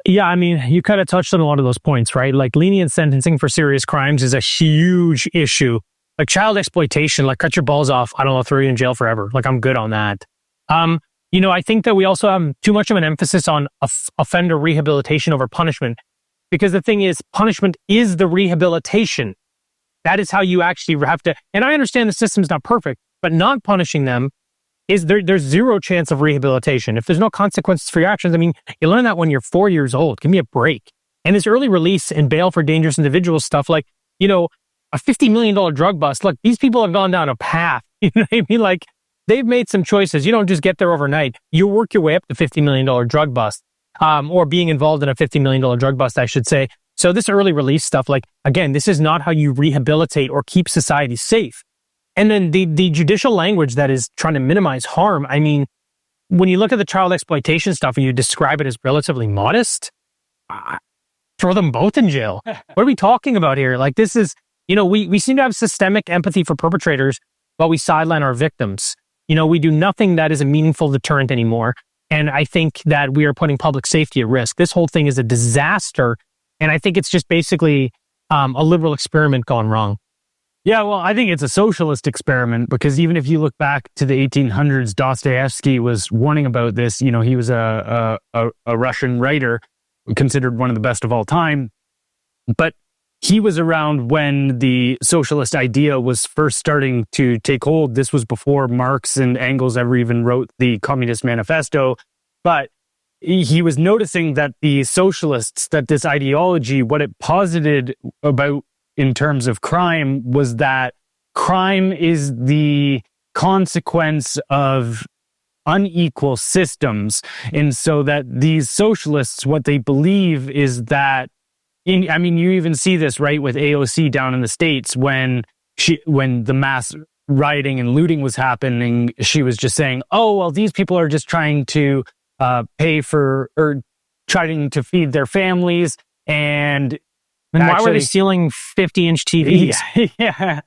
[SPEAKER 4] Yeah, I mean, you kind of touched on a lot of those points, right? Like lenient sentencing for serious crimes is a huge issue. Like child exploitation, like cut your balls off. I don't know, throw you in jail forever. Like I'm good on that. I think that we also have too much of an emphasis on offender rehabilitation over punishment. Because the thing is, punishment is the rehabilitation. That is how you actually have to, and I understand the system's not perfect, but not punishing them is there's zero chance of rehabilitation. If there's no consequences for your actions, I mean, you learn that when you're 4 years old. Give me a break. And this early release and bail for dangerous individuals stuff, like, a $50 million drug bust. Look, these people have gone down a path. You know what I mean? Like, they've made some choices. You don't just get there overnight. You work your way up to $50 million drug bust, or being involved in a $50 million drug bust, I should say. So this early release stuff, like, again, this is not how you rehabilitate or keep society safe. And then the judicial language that is trying to minimize harm. I mean, when you look at the child exploitation stuff and you describe it as relatively modest, throw them both in jail. What are we talking about here? Like, this is, we seem to have systemic empathy for perpetrators, but we sideline our victims. We do nothing that is a meaningful deterrent anymore. And I think that we are putting public safety at risk. This whole thing is a disaster. And I think it's just basically a liberal experiment gone wrong.
[SPEAKER 2] Yeah, well, I think it's a socialist experiment because even if you look back to the 1800s, Dostoevsky was warning about this. He was a Russian writer, considered one of the best of all time. But he was around when the socialist idea was first starting to take hold. This was before Marx and Engels ever even wrote the Communist Manifesto. But he was noticing that the socialists, that this ideology, what it posited about in terms of crime was that crime is the consequence of unequal systems. And so that these socialists, what they believe is that, you even see this, right, with AOC down in the States when the mass rioting and looting was happening, she was just saying, oh, well, these people are just trying to pay for, or trying to feed their families. And
[SPEAKER 4] why were they stealing 50-inch TVs?
[SPEAKER 2] Yeah.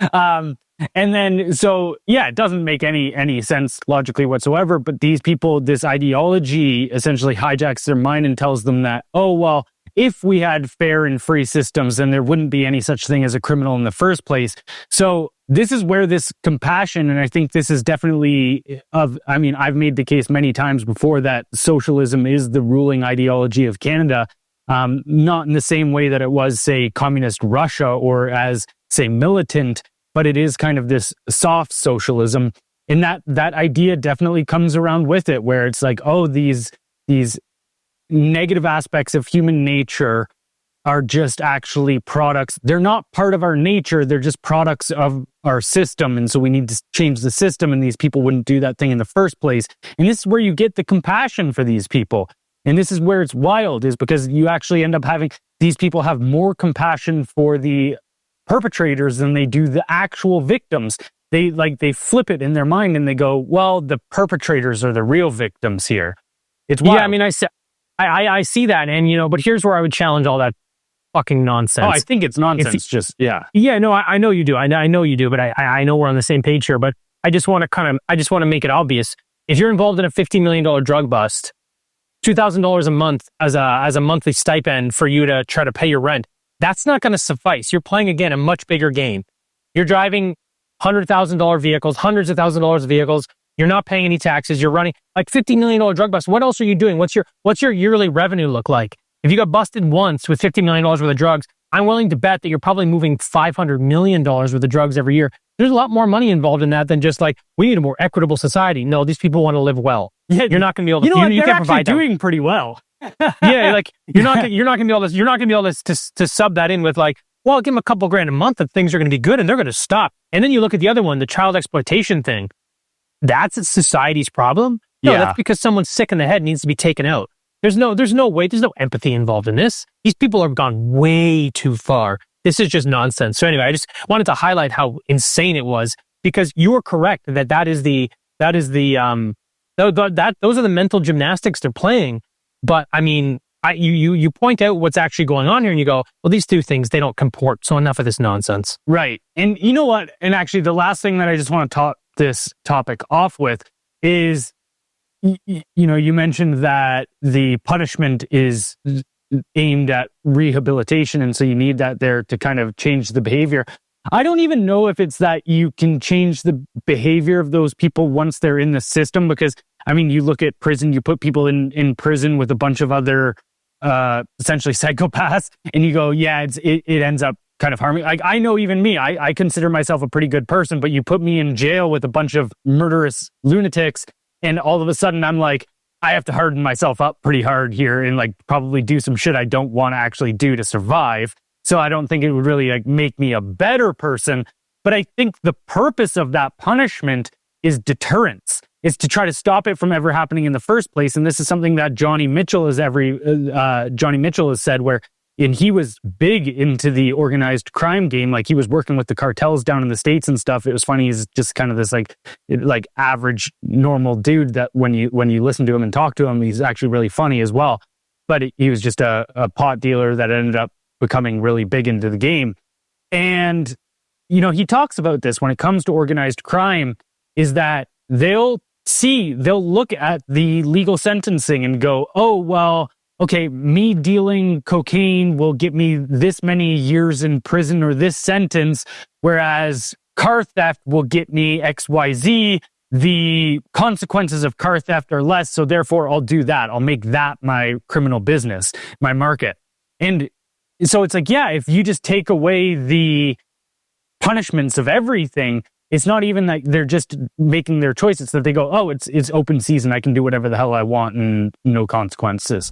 [SPEAKER 2] And then, so, yeah, it doesn't make any sense logically whatsoever, but these people, this ideology essentially hijacks their mind and tells them that, oh, well, if we had fair and free systems, then there wouldn't be any such thing as a criminal in the first place. So this is where this compassion, and I think this is definitely I've made the case many times before that socialism is the ruling ideology of Canada. Not in the same way that it was, say, communist Russia or as, say, militant, but it is kind of this soft socialism. And that idea definitely comes around with it, where it's like, oh, these negative aspects of human nature are just actually products. They're not part of our nature. They're just products of our system. And so we need to change the system, and these people wouldn't do that thing in the first place. And this is where you get the compassion for these people. And this is where it's wild, is because you actually end up having these people have more compassion for the perpetrators than they do the actual victims. They flip it in their mind and they go, well, the perpetrators are the real victims here. It's wild.
[SPEAKER 4] Yeah, I mean, I see that. And, but here's where I would challenge all that fucking nonsense.
[SPEAKER 2] Oh, I think it's nonsense.
[SPEAKER 4] Yeah, no, I know you do. I know you do, but I know we're on the same page here. But I just want to make it obvious. If you're involved in a $50 million drug bust, $2,000 a month as a monthly stipend for you to try to pay your rent, that's not going to suffice. You're playing, again, a much bigger game. You're driving $100,000 vehicles, hundreds of thousands of dollars of vehicles. You're not paying any taxes. You're running like $50 million drug bust. What else are you doing? What's your yearly revenue look like? If you got busted once with $50 million worth of drugs, I'm willing to bet that you're probably moving $500 million worth of drugs every year. There's a lot more money involved in that than just like, we need a more equitable society. No, these people want to live well.
[SPEAKER 2] Yeah,
[SPEAKER 4] you're not going to be able to.
[SPEAKER 2] You know what?
[SPEAKER 4] You
[SPEAKER 2] They're
[SPEAKER 4] can't
[SPEAKER 2] actually
[SPEAKER 4] provide
[SPEAKER 2] doing pretty well.
[SPEAKER 4] Yeah, like you're not going to be able to. You're not going to be able to sub that in with like, well, give them a couple grand a month and things are going to be good and they're going to stop. And then you look at the other one, the child exploitation thing. That's society's problem. No,
[SPEAKER 2] Yeah.
[SPEAKER 4] that's because someone's sick in the head and needs to be taken out. There's no way. There's no empathy involved in this. These people have gone way too far. This is just nonsense. So anyway, I just wanted to highlight how insane it was because you were correct that those are the mental gymnastics they're playing. But I mean, you point out what's actually going on here and you go, well, these two things, they don't comport. So enough of this nonsense.
[SPEAKER 2] Right. And you know what? And actually the last thing that I just want to top this topic off with is, you mentioned that the punishment is aimed at rehabilitation. And so you need that there to kind of change the behavior. I don't even know if it's that you can change the behavior of those people once they're in the system, because I mean, you look at prison, you put people in prison with a bunch of other essentially psychopaths, and you go, yeah, it ends up kind of harming. Like, I know even me, I consider myself a pretty good person, but you put me in jail with a bunch of murderous lunatics, and all of a sudden I'm like, I have to harden myself up pretty hard here and like probably do some shit I don't want to actually do to survive. So I don't think it would really like make me a better person. But I think the purpose of that punishment is deterrence. Is to try to stop it from ever happening in the first place. And this is something that Johnny Mitchell has said, where, and he was big into the organized crime game. Like he was working with the cartels down in the States and stuff. It was funny. He's just kind of this like average normal dude that when you listen to him and talk to him, he's actually really funny as well. But he was just a pot dealer that ended up becoming really big into the game. And, he talks about this when it comes to organized crime, is that they'll look at the legal sentencing and go, oh, well, okay, me dealing cocaine will get me this many years in prison or this sentence, whereas car theft will get me XYZ. The consequences of car theft are less, so therefore I'll do that. I'll make that my criminal business, my market. And so it's like, yeah, if you just take away the punishments of everything, it's not even that they're just making their choice. It's that they go, oh, it's open season. I can do whatever the hell I want and no consequences.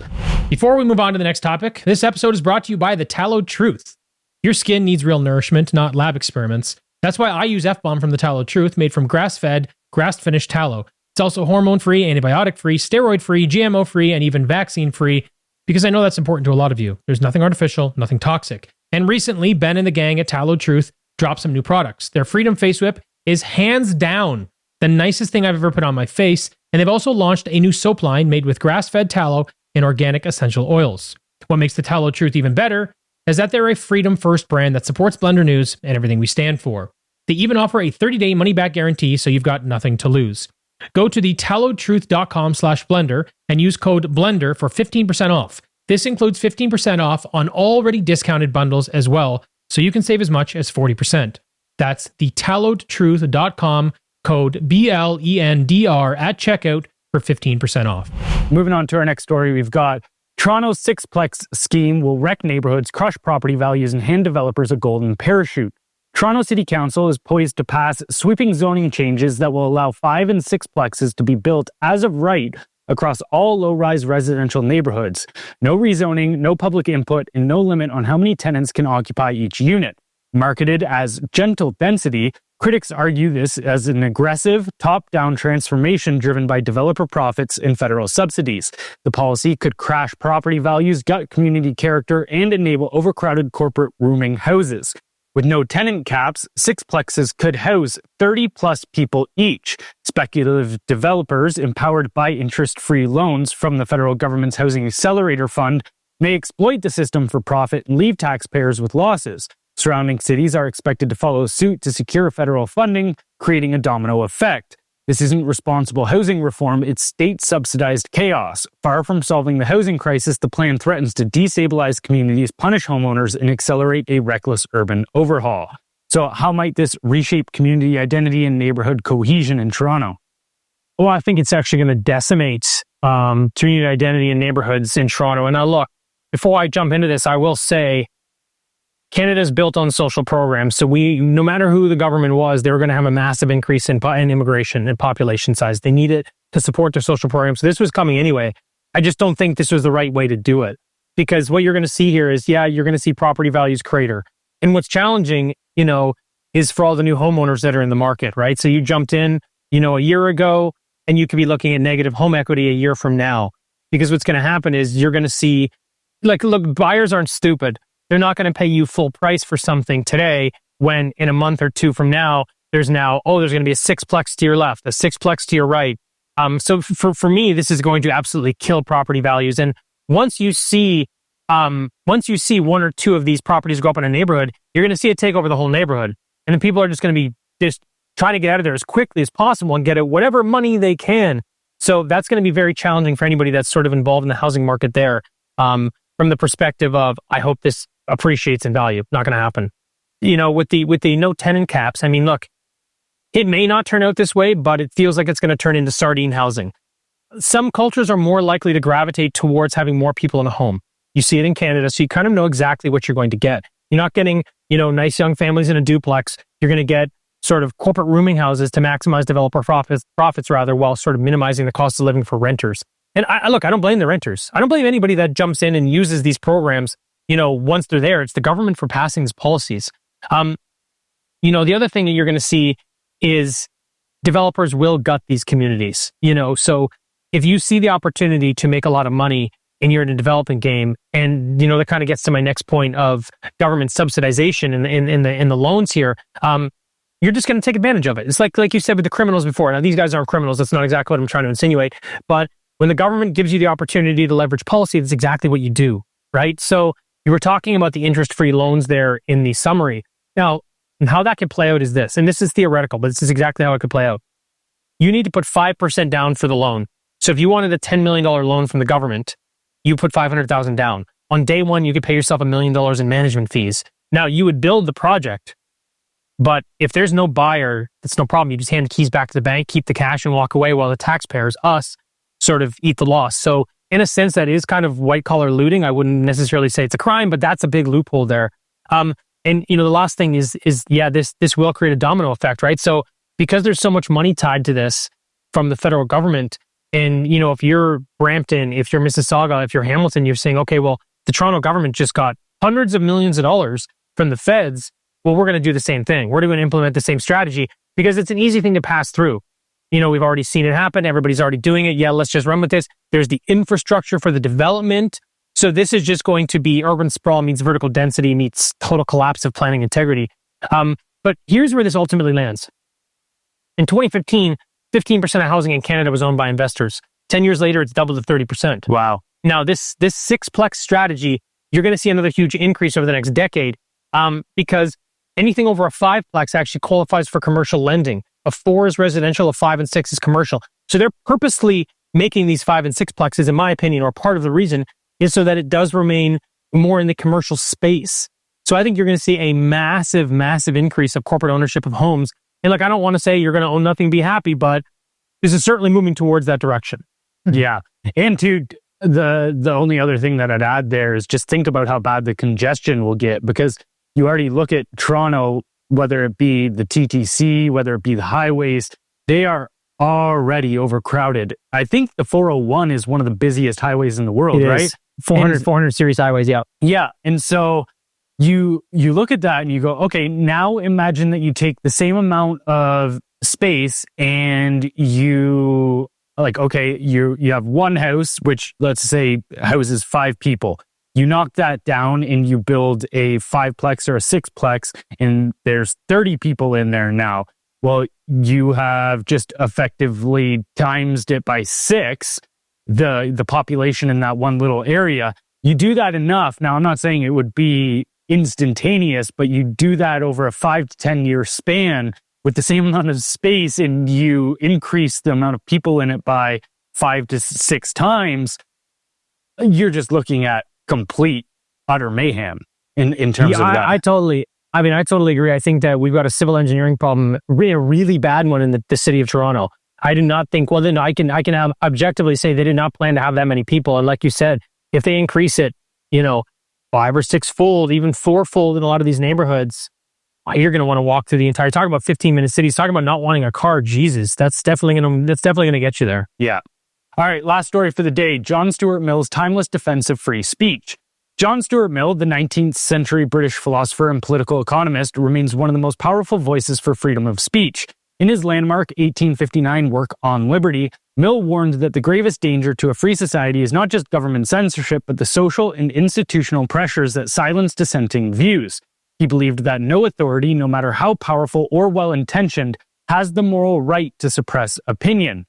[SPEAKER 3] Before we move on to the next topic, this episode is brought to you by the Tallow Truth. Your skin needs real nourishment, not lab experiments. That's why I use F-Bomb from the Tallow Truth, made from grass-fed, grass-finished tallow. It's also hormone-free, antibiotic-free, steroid-free, GMO-free, and even vaccine-free, because I know that's important to a lot of you. There's nothing artificial, nothing toxic. And recently, Ben and the gang at Tallow Truth dropped some new products. Their Freedom Face Whip is hands down the nicest thing I've ever put on my face, and they've also launched a new soap line made with grass-fed tallow and organic essential oils. What makes the Tallow Truth even better is that they're a freedom-first brand that supports Blendr News and everything we stand for. They even offer a 30-day money-back guarantee, so you've got nothing to lose. Go to the tallowtruth.com/blender and use code BLENDER for 15% off. This includes 15% off on already discounted bundles as well, so you can save as much as 40%. That's the tallowtruth.com, code BLENDR at checkout for 15% off.
[SPEAKER 2] Moving on to our next story, we've got Toronto's sixplex scheme will wreck neighborhoods, crush property values, and hand developers a golden parachute. Toronto City Council is poised to pass sweeping zoning changes that will allow 5 and 6plexes to be built as of right across all low-rise residential neighborhoods. No rezoning, no public input, and no limit on how many tenants can occupy each unit. Marketed as gentle density, critics argue this as an aggressive, top-down transformation driven by developer profits and federal subsidies. The policy could crash property values, gut community character, and enable overcrowded corporate rooming houses. With no tenant caps, sixplexes could house 30-plus people each. Speculative developers, empowered by interest-free loans from the federal government's Housing Accelerator Fund, may exploit the system for profit and leave taxpayers with losses. Surrounding cities are expected to follow suit to secure federal funding, creating a domino effect. This isn't responsible housing reform, it's state-subsidized chaos. Far from solving the housing crisis, the plan threatens to destabilize communities, punish homeowners, and accelerate a reckless urban overhaul. So how might this reshape community identity and neighborhood cohesion in Toronto?
[SPEAKER 4] Well, I think it's actually going to decimate community identity in neighborhoods in Toronto. And now look, before I jump into this, I will say Canada's built on social programs. So no matter who the government was, they were going to have a massive increase in immigration and population size. They need it to support their social programs. So this was coming anyway. I just don't think this was the right way to do it, because what you're going to see here is, you're going to see property values crater. And what's challenging, is for all the new homeowners that are in the market, right? So you jumped in, a year ago, and you could be looking at negative home equity a year from now, because what's going to happen is you're going to see, look, buyers aren't stupid. They're not going to pay you full price for something today when in a month or two from now, there's going to be a sixplex to your left, a sixplex to your right. So for me, this is going to absolutely kill property values. And once you see one or two of these properties go up in a neighborhood, you're going to see it take over the whole neighborhood. And then people are just going to be just trying to get out of there as quickly as possible and get it whatever money they can. So that's going to be very challenging for anybody that's sort of involved in the housing market there. From the perspective of, I hope this appreciates in value. Not going to happen. With the no tenant caps, I mean, look, it may not turn out this way, but it feels like it's going to turn into sardine housing. Some cultures are more likely to gravitate towards having more people in a home. You see it in Canada, so you kind of know exactly what you're going to get. You're not getting, nice young families in a duplex. You're going to get sort of corporate rooming houses to maximize developer profits rather, while sort of minimizing the cost of living for renters. And I don't blame the renters. I don't blame anybody that jumps in and uses these programs, once they're there. It's the government for passing these policies. The other thing that you're going to see is developers will gut these communities. So if you see the opportunity to make a lot of money and you're in a development game, and that kind of gets to my next point of government subsidization in the loans here, you're just going to take advantage of it. It's like you said with the criminals before. Now, these guys aren't criminals. That's not exactly what I'm trying to insinuate. But when the government gives you the opportunity to leverage policy, that's exactly what you do, right? So you were talking about the interest-free loans there in the summary. Now, how that could play out is this, and this is theoretical, but this is exactly how it could play out. You need to put 5% down for the loan. So if you wanted a $10 million loan from the government, you put $500,000 down. On day one, you could pay yourself $1 million in management fees. Now, you would build the project, but if there's no buyer, that's no problem. You just hand the keys back to the bank, keep the cash, and walk away while the taxpayers, us, sort of eat the loss. So in a sense, that is kind of white-collar looting. I wouldn't necessarily say it's a crime, but that's a big loophole there. And the last thing is this will create a domino effect, right? So because there's so much money tied to this from the federal government, and if you're Brampton, if you're Mississauga, if you're Hamilton, you're saying, okay, well, the Toronto government just got hundreds of millions of dollars from the feds. Well, we're going to do the same thing. We're going to implement the same strategy because it's an easy thing to pass through. We've already seen it happen. Everybody's already doing it. Yeah, let's just run with this. There's the infrastructure for the development. So this is just going to be urban sprawl meets vertical density meets total collapse of planning integrity. But here's where this ultimately lands. In 2015, 15% of housing in Canada was owned by investors. 10 years later, it's doubled to 30%.
[SPEAKER 2] Wow.
[SPEAKER 4] Now, this sixplex strategy, you're going to see another huge increase over the next decade because anything over a fiveplex actually qualifies for commercial lending. A 4 is residential, a 5 and 6 is commercial. So they're purposely making these 5 and 6plexes, in my opinion, or part of the reason is so that it does remain more in the commercial space. So I think you're going to see a massive, massive increase of corporate ownership of homes. And look, I don't want to say you're going to own nothing, be happy, but this is certainly moving towards that direction.
[SPEAKER 2] Yeah. And the only other thing that I'd add there is just think about how bad the congestion will get, because you already look at Toronto, whether it be the TTC, whether it be the highways, they are already overcrowded. I think the 401 is one of the busiest highways in the world, right?
[SPEAKER 4] 400 series highways, yeah.
[SPEAKER 2] Yeah. And so you look at that and you go, okay, now imagine that you take the same amount of space and you have one house, which let's say houses 5 people. You knock that down and you build a 5plex or a 6plex and there's 30 people in there now. Well, you have just effectively timesed it by 6, the population in that one little area. You do that enough. Now, I'm not saying it would be instantaneous, but you do that over a 5 to 10 year span with the same amount of space and you increase the amount of people in it by 5 to 6 times. You're just looking at complete, utter mayhem in terms of that.
[SPEAKER 4] I totally agree. I think that we've got a civil engineering problem, a really bad one in the city of Toronto. I do not think, well, then I can have objectively say they did not plan to have that many people. And like you said, if they increase it, 5 or 6-fold, even 4-fold in a lot of these neighborhoods, you're going to want to walk through the entire, talking about 15-minute cities, talking about not wanting a car. Jesus, that's definitely going to get you there.
[SPEAKER 2] Yeah. All right, last story for the day. John Stuart Mill's timeless defense of free speech. John Stuart Mill, the 19th century British philosopher and political economist, remains one of the most powerful voices for freedom of speech. In his landmark 1859 work On Liberty, Mill warned that the gravest danger to a free society is not just government censorship, but the social and institutional pressures that silence dissenting views. He believed that no authority, no matter how powerful or well-intentioned, has the moral right to suppress opinion.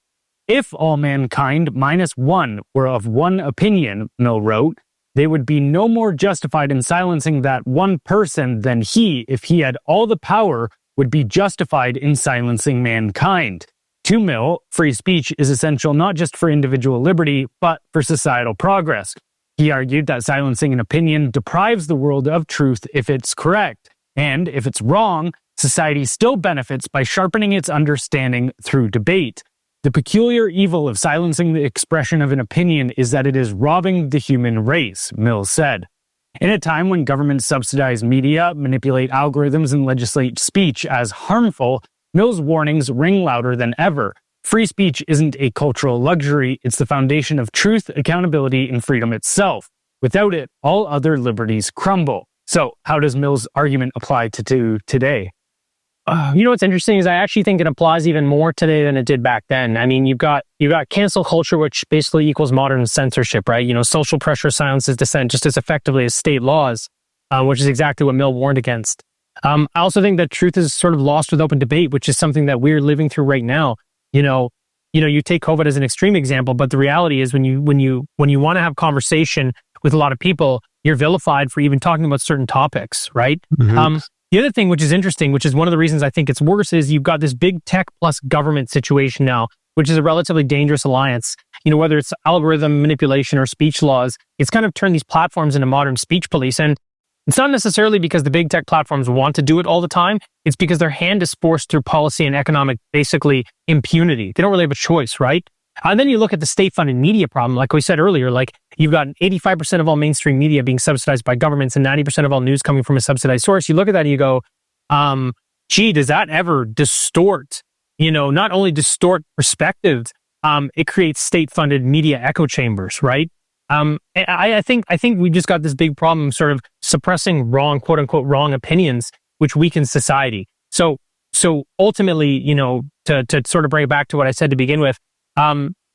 [SPEAKER 2] If all mankind minus one were of one opinion, Mill wrote, they would be no more justified in silencing that one person than he, if he had all the power, would be justified in silencing mankind. To Mill, free speech is essential not just for individual liberty, but for societal progress. He argued that silencing an opinion deprives the world of truth if it's correct, and if it's wrong, society still benefits by sharpening its understanding through debate. The peculiar evil of silencing the expression of an opinion is that it is robbing the human race, Mill said. In a time when governments subsidize media, manipulate algorithms, and legislate speech as harmful, Mill's warnings ring louder than ever. Free speech isn't a cultural luxury, it's the foundation of truth, accountability, and freedom itself. Without it, all other liberties crumble. So, how does Mill's argument apply to today?
[SPEAKER 4] What's interesting is I actually think it applies even more today than it did back then. I mean, you've got cancel culture, which basically equals modern censorship, right? Social pressure silences dissent just as effectively as state laws, which is exactly what Mill warned against. I also think that truth is sort of lost with open debate, which is something that we're living through right now. You take COVID as an extreme example, but the reality is when you want to have conversation with a lot of people, you're vilified for even talking about certain topics, right? Mm-hmm. The other thing, which is interesting, which is one of the reasons I think it's worse, is you've got this big tech plus government situation now, which is a relatively dangerous alliance. Whether it's algorithm manipulation or speech laws, it's kind of turned these platforms into modern speech police. And it's not necessarily because the big tech platforms want to do it all the time. It's because their hand is forced through policy and economic, basically, impunity. They don't really have a choice, right? And then you look at the state-funded media problem, like we said earlier, like you've got 85% of all mainstream media being subsidized by governments and 90% of all news coming from a subsidized source. You look at that and you go, does that ever distort, not only distort perspectives, it creates state-funded media echo chambers, right? I think we just got this big problem sort of suppressing wrong, quote unquote, wrong opinions, which weakens society. So ultimately, to sort of bring it back to what I said to begin with,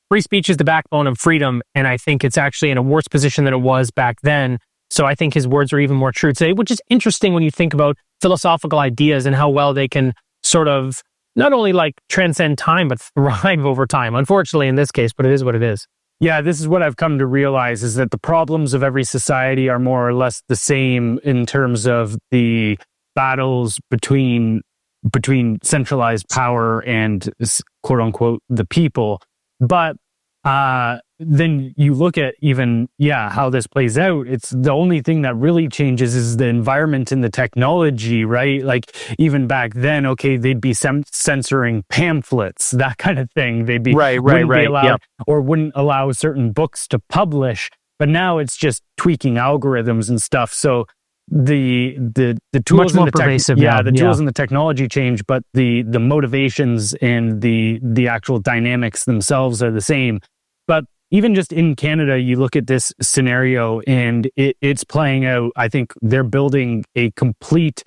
[SPEAKER 4] free speech is the backbone of freedom, and I think it's actually in a worse position than it was back then. So I think his words are even more true today, which is interesting when you think about philosophical ideas and how well they can sort of not only like transcend time, but thrive over time. Unfortunately, in this case, but it is what it is.
[SPEAKER 2] Yeah, this is what I've come to realize, is that the problems of every society are more or less the same in terms of the battles between centralized power and quote unquote the people. But then you look at even, how this plays out. It's the only thing that really changes is the environment and the technology, right? Like even back then, okay, they'd be censoring pamphlets, that kind of thing. They'd be wouldn't be allowed, or wouldn't allow certain books to publish. But now it's just tweaking algorithms and stuff. So the tools and the tools and the technology change, but the motivations and the actual dynamics themselves are the same. But even just in Canada, you look at this scenario and it's playing out. I think they're building a complete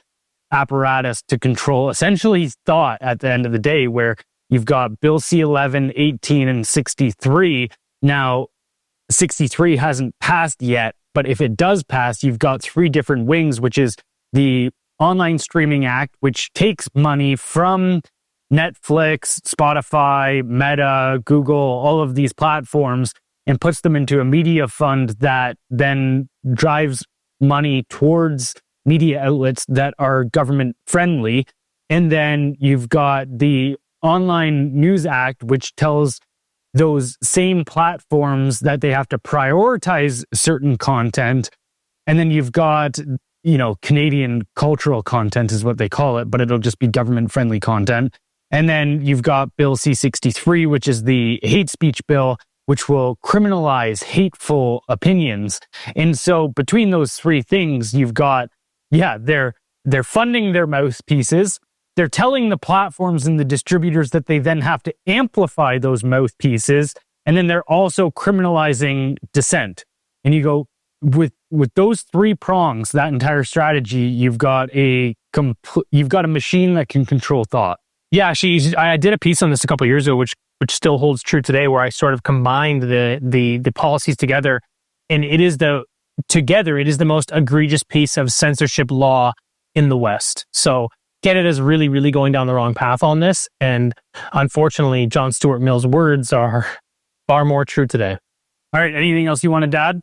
[SPEAKER 2] apparatus to control essentially thought at the end of the day, where you've got Bill C-11, 18, and 63. Now, 63 hasn't passed yet, but if it does pass, you've got three different wings, which is the Online Streaming Act, which takes money from Netflix, Spotify, Meta, Google, all of these platforms, and puts them into a media fund that then drives money towards media outlets that are government friendly. And then you've got the Online News Act, which tells those same platforms that they have to prioritize certain content. And then you've got, Canadian cultural content is what they call it, but it'll just be government friendly content. And then you've got Bill C-63, which is the hate speech bill, which will criminalize hateful opinions. And so between those three things, you've got, they're funding their mouthpieces. They're telling the platforms and the distributors that they then have to amplify those mouthpieces. And then they're also criminalizing dissent. And you go, with those three prongs, that entire strategy, you've got a machine that can control thought.
[SPEAKER 1] Yeah, I did a piece on this a couple of years ago, which still holds true today, where I sort of combined the policies together, and it is the most egregious piece of censorship law in the West. So Canada is really, really going down the wrong path on this, and unfortunately, John Stuart Mill's words are far more true today.
[SPEAKER 2] All right, anything else you want to add?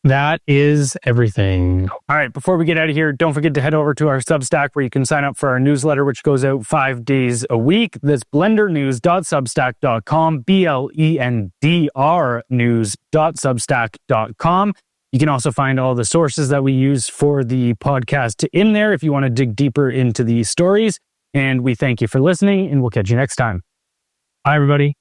[SPEAKER 1] That is everything.
[SPEAKER 2] All right, before we get out of here, don't forget to head over to our Substack where you can sign up for our newsletter, which goes out 5 days a week. That's blendrnews.substack.com, BLENDR news.substack.com. You can also find all the sources that we use for the podcast in there if you want to dig deeper into these stories. And we thank you for listening, and we'll catch you next time.
[SPEAKER 1] Bye, everybody.